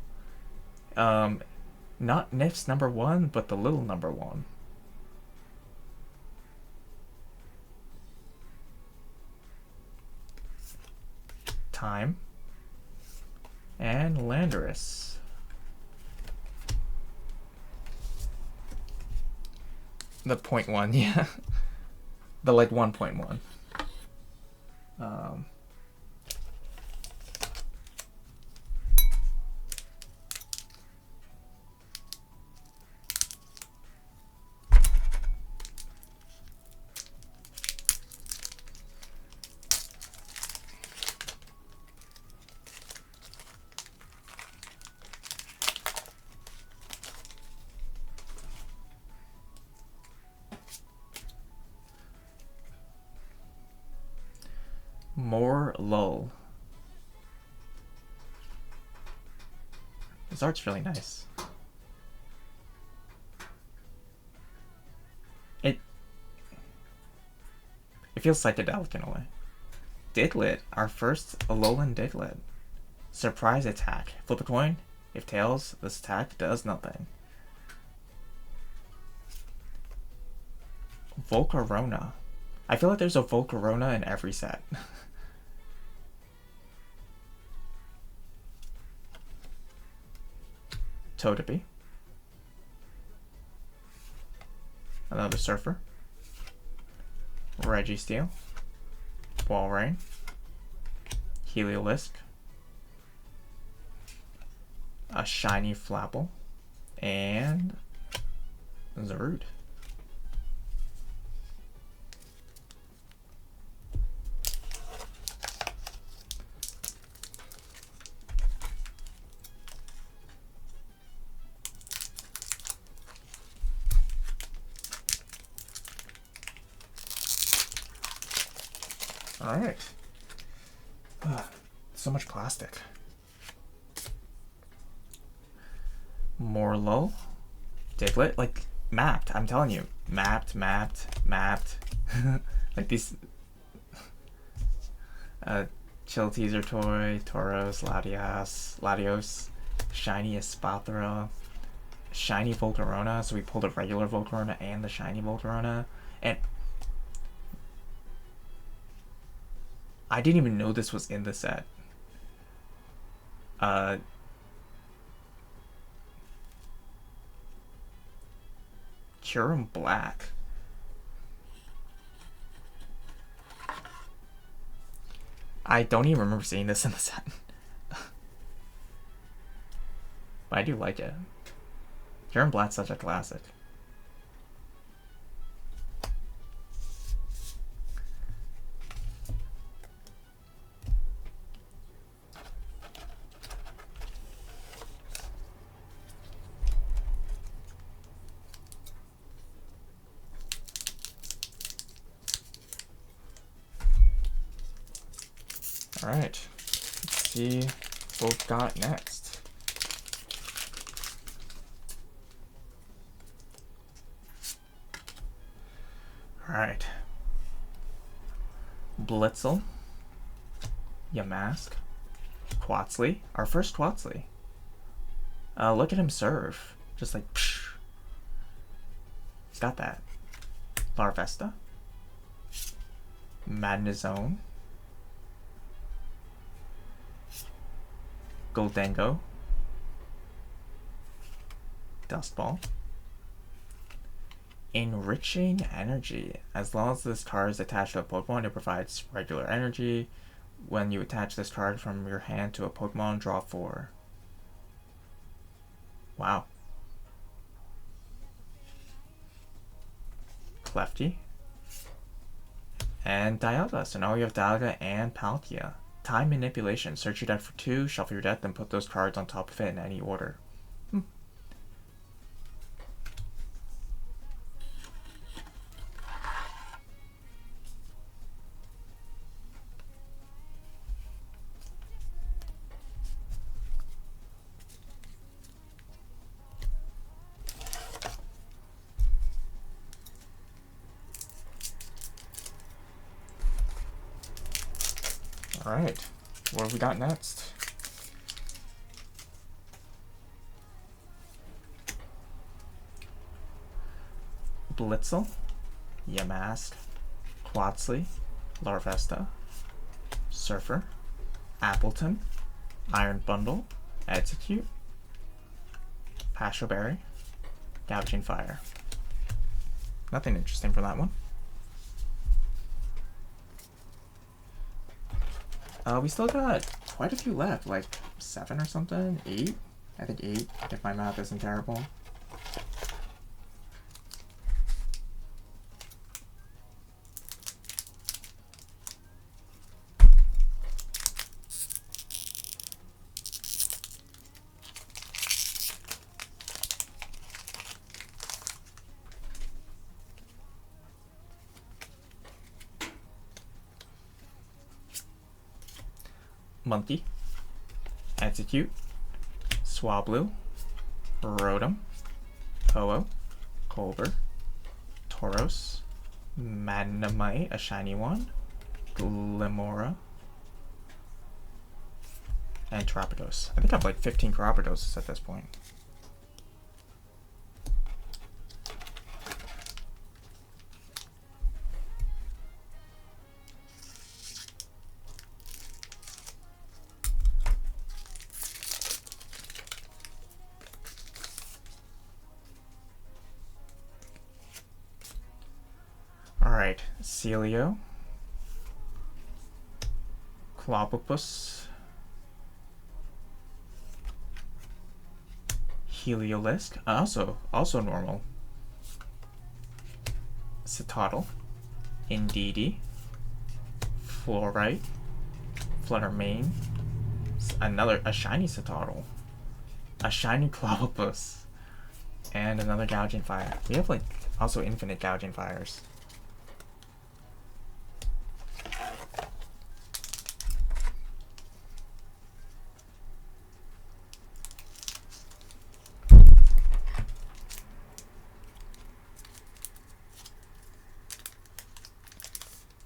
Not Nif's number 1, but the little number 1. Time. And Landorus. The 0.1, yeah. The like 1.1. More lull. This art's really nice. It feels psychedelic in a way. Diglett, our first Alolan Diglett. Surprise attack. Flip a coin. If tails, this attack does nothing. Volcarona. I feel like there's a Volcarona in every set. Togepi. Another Surfer. Registeel. Walrein. Heliolisk. A shiny Flapple. And Zarude. Alright. So much plastic. Morlo. Diglett. Like, mapped. I'm telling you. Mapped. Like these... Chill Teaser Toy, Tauros, Latios, Shiny Espathra, Shiny Volcarona. So we pulled a regular Volcarona and the Shiny Volcarona. And I didn't even know this was in the set. Kyurem Black. I don't even remember seeing this in the set. But I do like it. Kyurem Black's such a classic. Alright, let's see what we've got next. Alright. Blitzel, Yamask, Quaxly, our first Quaxly. Look at him serve. Just like, psh. He's got that. Larvesta, Madnezone, Goldengo, Dust Ball, Enriching Energy. As long as this card is attached to a Pokemon, it provides regular energy. When you attach this card from your hand to a Pokemon, draw 4. Wow. Clefty. And Dialga. So now we have Dialga and Palkia. Time Manipulation. Search your deck for 2, shuffle your deck, then put those cards on top of it in any order. Alright, what have we got next? Blitzel, Yamask, Quaxly, Larvesta, Surfer, Appleton, Iron Bundle, Execute, Pasho Berry, Gouging Fire. Nothing interesting for that one. We still got quite a few left, like 7 or something, 8? I think 8, if my math isn't terrible. Monkey, Execute, Swablu, Rotom, Ho-Oh, Colbur, Tauros, Magnemite, a shiny one, Glimora, and Terapagos. I think I have like 15 Terapagoses at this point. Alright, Celio, Clobbopus, Heliolisk, also normal, Citadel, Indeedee, Fluorite, Fluttermane, a shiny Citadel, a shiny Clobbopus, and another Gouging Fire. We have like also infinite Gouging Fires.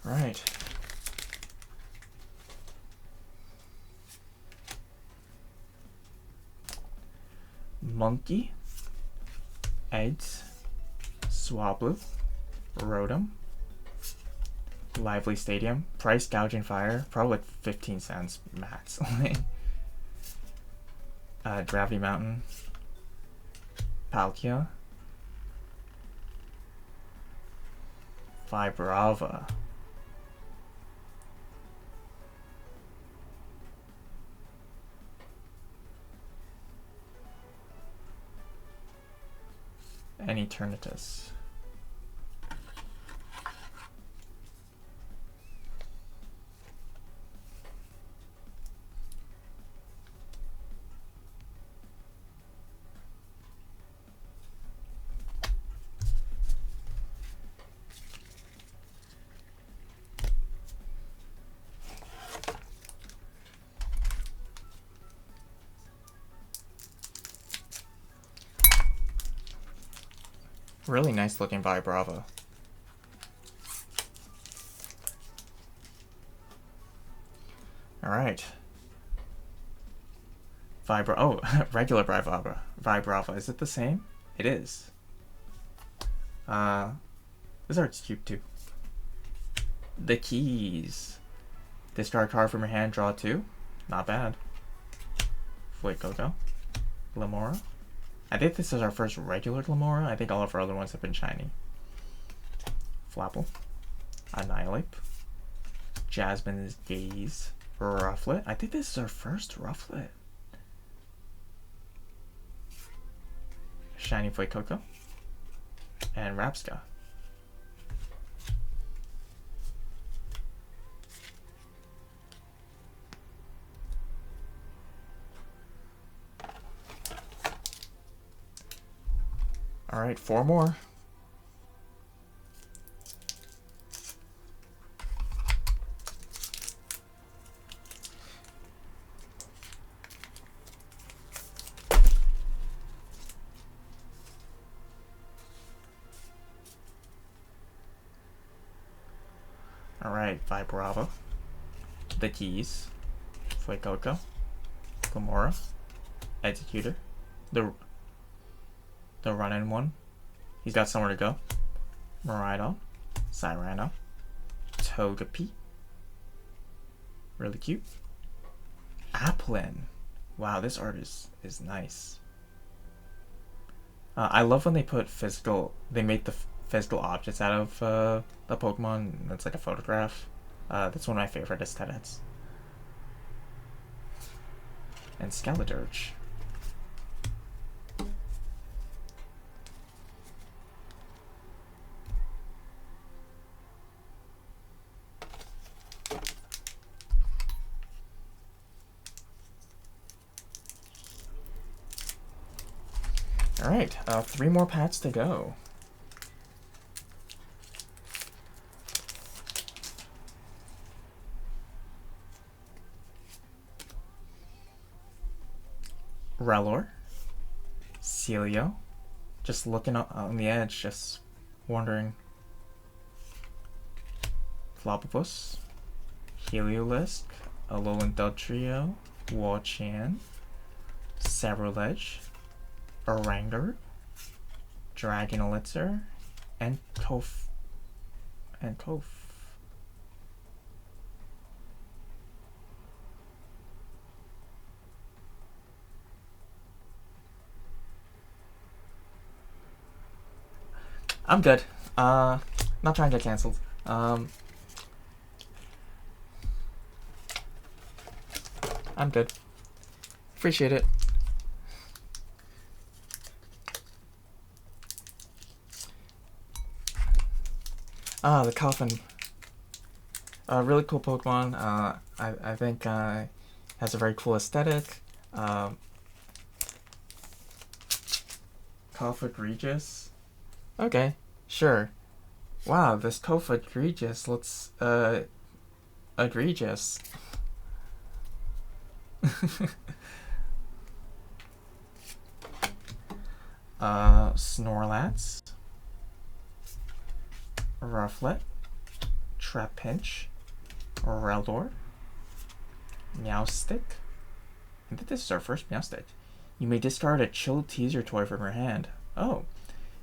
Right. Monkey, Eggs, Swablu, Rotom, Lively Stadium, Price Gouging Fire, probably like 15 cents max. Gravity Mountain, Palkia, Vibrava, and Eternatus. Really nice looking Vibrava. Alright. Oh, regular Vibrava. Is it the same? It is. This art's cute too. The keys. Discard card from your hand, draw 2. Not bad. Fuecoco. Lamora. I think this is our first regular Lamora. I think all of our other ones have been shiny. Flapple. Annihilate. Jasmine's Gaze. Rufflet. I think this is our first Rufflet. Shiny Fuecoco. And Rapska. Alright, 4 more. Alright, Vibrava. The keys. Fuecoco. Gamora. Executor. The run-in one. He's got somewhere to go. Miraidon. Cyrano. Togepi. Really cute. Applin. Wow, this art is nice. I love when they put they make the physical objects out of the Pokemon. That's like a photograph. That's one of my favorite aesthetics. And Skeledirge. Alright, 3 more packs to go. Rellor. Celio. Just looking up on the edge, just wondering. Flopopus. Heliolisk. Alolan Dugtrio. Wachan. Sabrelege. Oranger, Dragon Elixir, and Toph. I'm good. Not trying to get canceled. I'm good. Appreciate it. The Coffin. Really cool Pokemon. I think has a very cool aesthetic. Kofa-Egregious. Okay, sure. Wow, this Kofa-Egregious looks egregious. Snorlax. Rufflet, Trapinch, Rellor, Meowstic. I think this is our first Meowstic. You may discard a Chill Teaser toy from your hand. Oh.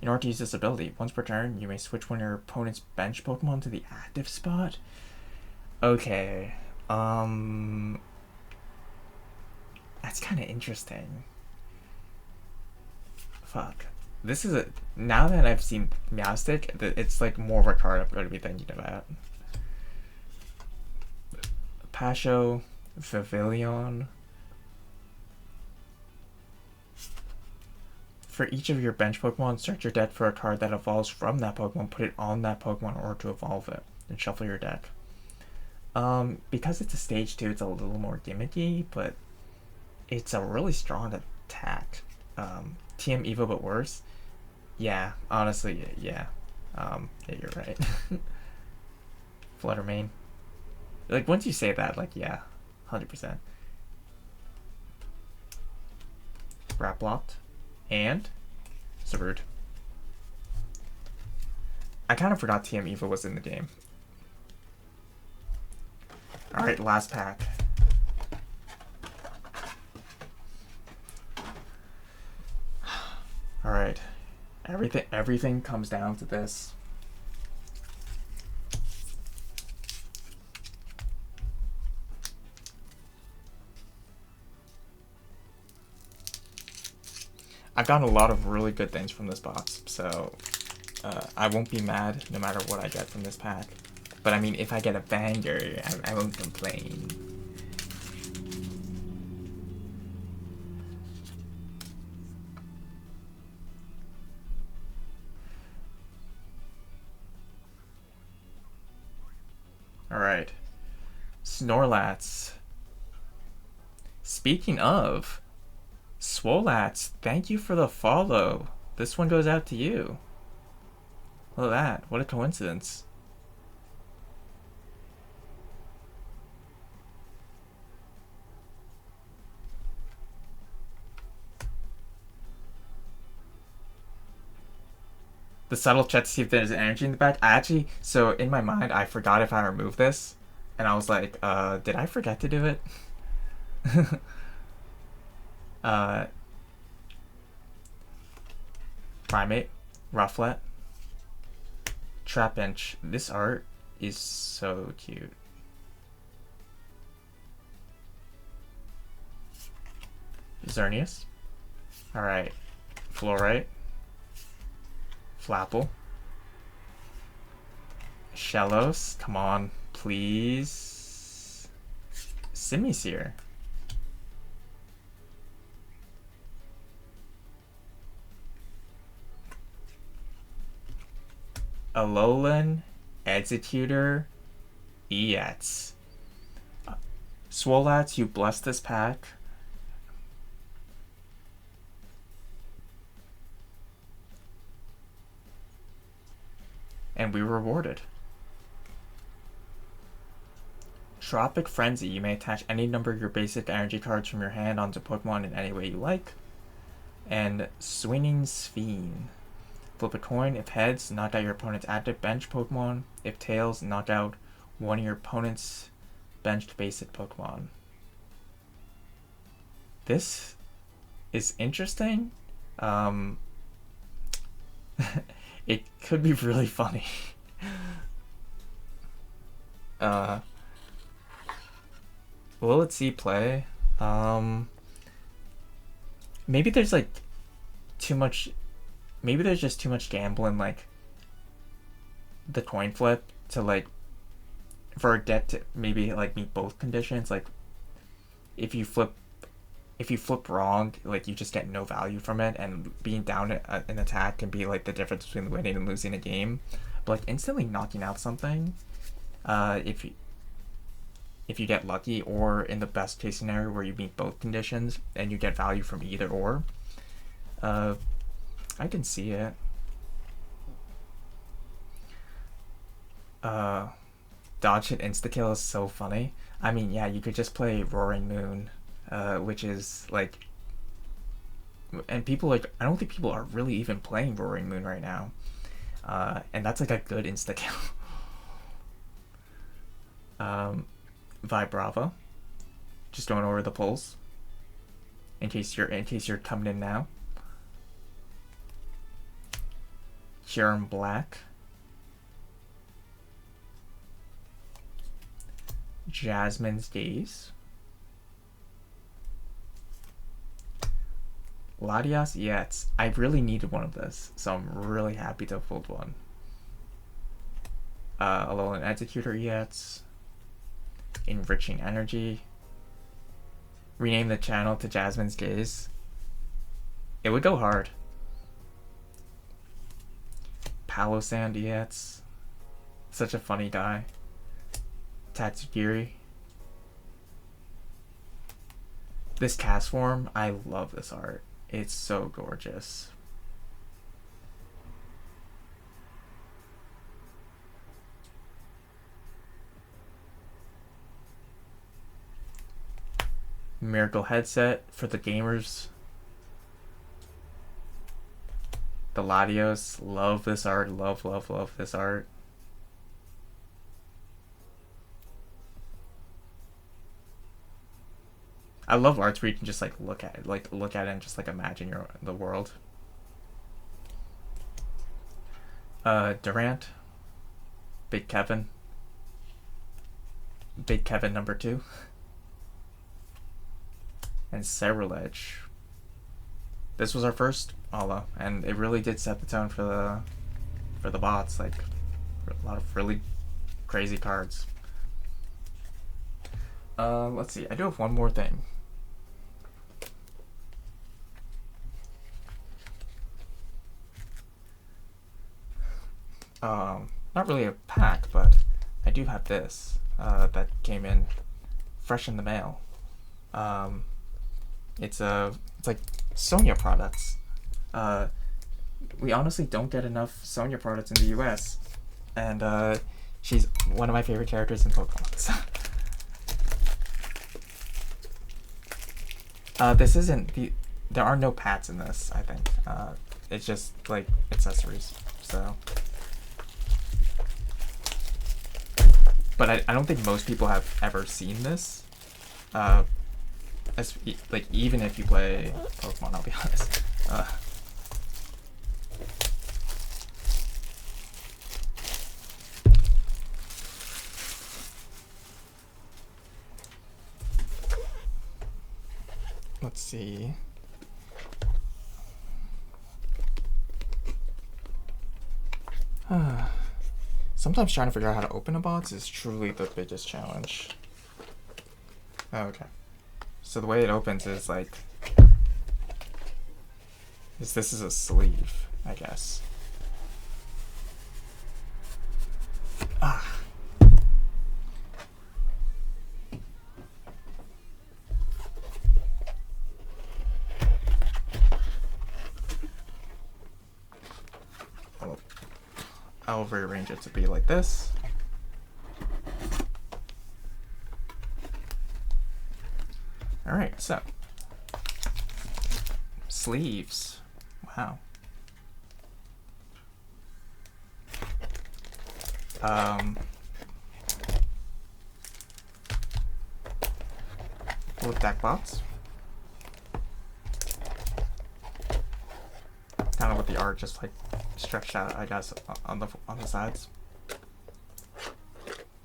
In order to use this ability, once per turn, you may switch one of your opponent's bench Pokemon to the active spot. Okay. That's kind of interesting. Fuck. This is a... Now that I've seen Meowstic, it's like more of a card I'm going to be thinking about. Pasho, Vivillon. For each of your bench Pokemon, search your deck for a card that evolves from that Pokemon, put it on that Pokemon in order to evolve it, and shuffle your deck. Because it's a stage 2, it's a little more gimmicky, but it's a really strong attack. TM Evo but worse. Yeah, honestly, yeah. Yeah, you're right. Flutter Mane. Like, once you say that, like, yeah, 100%. Wrap Locked. And Subrude. I kind of forgot TM Evo was in the game. Alright, last pack. Alright. Everything comes down to this. I've gotten a lot of really good things from this box, so I won't be mad no matter what I get from this pack. But I mean, if I get a banger, I won't complain. Alright. Snorlax. Speaking of, Swolats, thank you for the follow. This one goes out to you. Look at that. What a coincidence. The subtle check to see if there's energy in the back. So in my mind, I forgot if I removed this. And I was like, did I forget to do it? Primate, Rufflet, Trapinch. This art is so cute. Xerneas. Alright. Fluorite. Flapple. Shellos. Come on, please. Simisear. Alolan, Executor, Eats. Swolats, you bless this pack. And we rewarded. Tropic Frenzy. You may attach any number of your basic energy cards from your hand onto Pokemon in any way you like. And Swinging Sphene. Flip a coin. If heads, knock out your opponent's active bench Pokemon. If tails, knock out one of your opponent's benched basic Pokemon. This is interesting. It could be really funny. Will it see play? Maybe there's like too much. Maybe there's just too much gambling, like the coin flip to like for a deck to maybe like meet both conditions. Like if you flip wrong, like you just get no value from it, and being down an attack can be like the difference between winning and losing a game. But like instantly knocking out something, if you get lucky, or in the best case scenario where you meet both conditions and you get value from either or, I can see it. Dodge hit insta-kill is so funny. I mean, yeah, you could just play Roaring Moon, which is like, and people like, I don't think people are really even playing Roaring Moon right now, and that's like a good insta-kill. Vibrava, just going over the pulls. in case you're coming in now. Sharon Black, Jasmine's Days, Latias Yates. I really needed one of this, so I'm really happy to have pulled one. Alolan Executor Yates, Enriching Energy, rename the channel to Jasmine's Gaze. It would go hard. Palo Sand Yates, such a funny guy. Tatsugiri. This cast form, I love this art. It's so gorgeous. Miracle headset for the gamers. The Latios, love this art, love this art. I love arts where you can just like look at it and just like imagine the world. Durant, Big Kevin number 2, and Cerulege. This was our first holo, and it really did set the tone for the bots. Like a lot of really crazy cards. Let's see. I do have one more thing. Not really a pack, but I do have this that came in fresh in the mail. It's like Sonya products. We honestly don't get enough Sonya products in the US, and she's one of my favorite characters in Pokemon. This isn't there are no pats in this, I think. It's just like accessories, so. But I don't think most people have ever seen this. Like even if you play Pokemon, I'll be honest. Let's see. Sometimes trying to figure out how to open a box is truly the biggest challenge. Okay. So the way it opens is like... This is a sleeve, I guess. I'll rearrange it to be like this. Alright, so. Sleeves. Wow. With deck box. Kind of with the art just like stretched out, I guess, on the sides.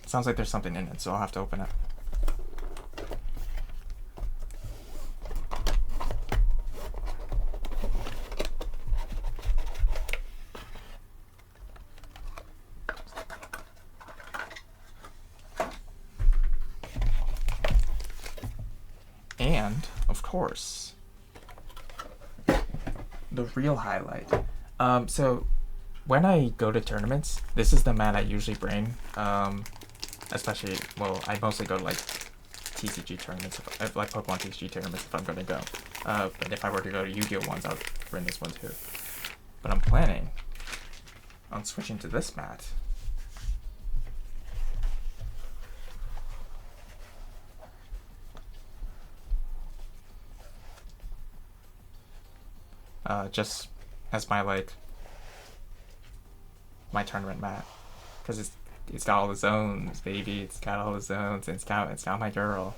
Sounds like there's something in it, so I'll have to open it. And, of course, the real highlight. So when I go to tournaments, this is the mat I usually bring. Especially, well, I mostly go to like TCG tournaments, like Pokemon TCG tournaments if I'm going to go. But if I were to go to Yu-Gi-Oh! Ones, I would bring this one too. But I'm planning on switching to this mat. Just as my tournament mat, because it's got all the zones, baby. It's got all the zones, and it's got my girl.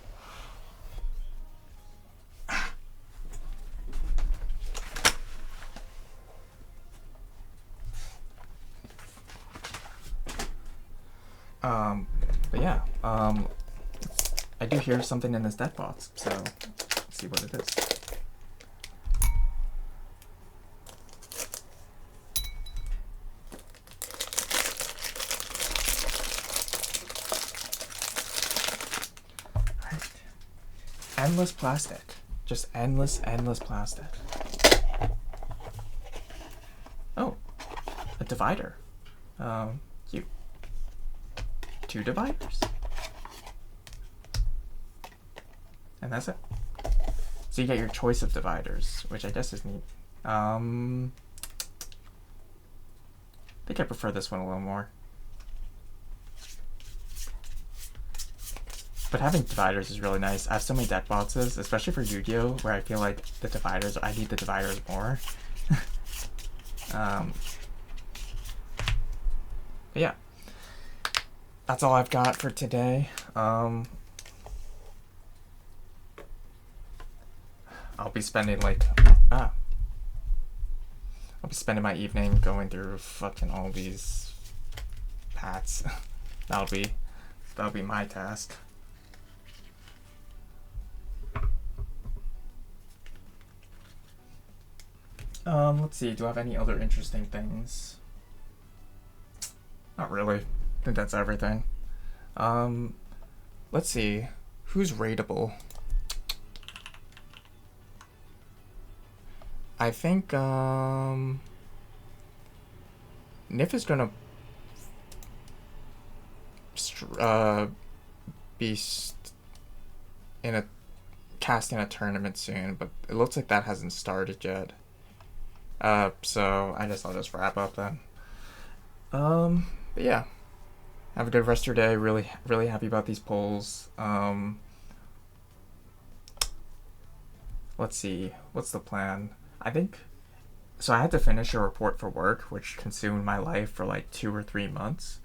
But yeah, I do hear something in this deck box, so let's see what it is. Alright. Endless plastic. Just endless plastic. Oh, a divider. Cute. 2 dividers. And that's it. So you get your choice of dividers, which I guess is neat. I think I prefer this one a little more. But having dividers is really nice. I have so many deck boxes, especially for Yu-Gi-Oh, where I feel like the dividers, I need the dividers more. But yeah, that's all I've got for today. I'll be spending I'll be spending my evening going through fucking all these pats. that'll be my task. Let's see, do I have any other interesting things? Not really. I think that's everything. Let's see. Who's rateable? I think, Nif is gonna be in a casting a tournament soon, but it looks like that hasn't started yet. So I guess I'll just wrap up then. But yeah, have a good rest of your day. Really happy about these polls. Let's see, what's the plan? I think so. I had to finish a report for work, which consumed my life for like 2 or 3 months.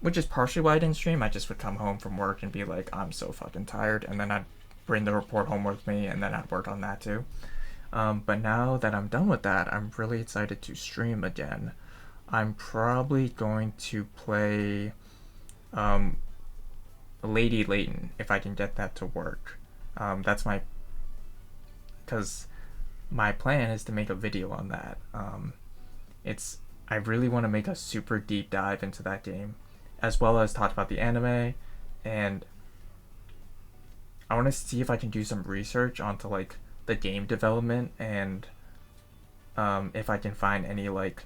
Which is partially why I didn't stream. I just would come home from work and be like, I'm so fucking tired, and then I'd bring the report home with me, and then I'd work on that too. But now that I'm done with that, I'm really excited to stream again. I'm probably going to play Lady Layton if I can get that to work. That's because my plan is to make a video on that. I really want to make a super deep dive into that game, as well as talk about the anime, and I want to see if I can do some research onto like the game development, and if I can find any like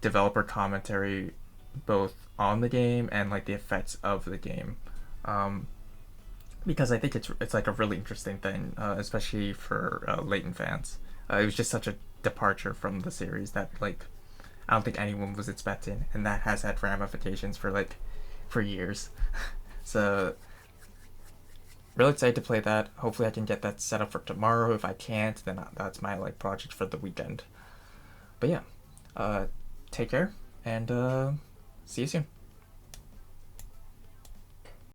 developer commentary both on the game and like the effects of the game, because I think it's like a really interesting thing, especially for Layton fans. It was just such a departure from the series that like I don't think anyone was expecting, and that has had ramifications for years. So really excited to play that. Hopefully I can get that set up for tomorrow. If I can't, then that's my like project for the weekend. But yeah, take care, and see you soon.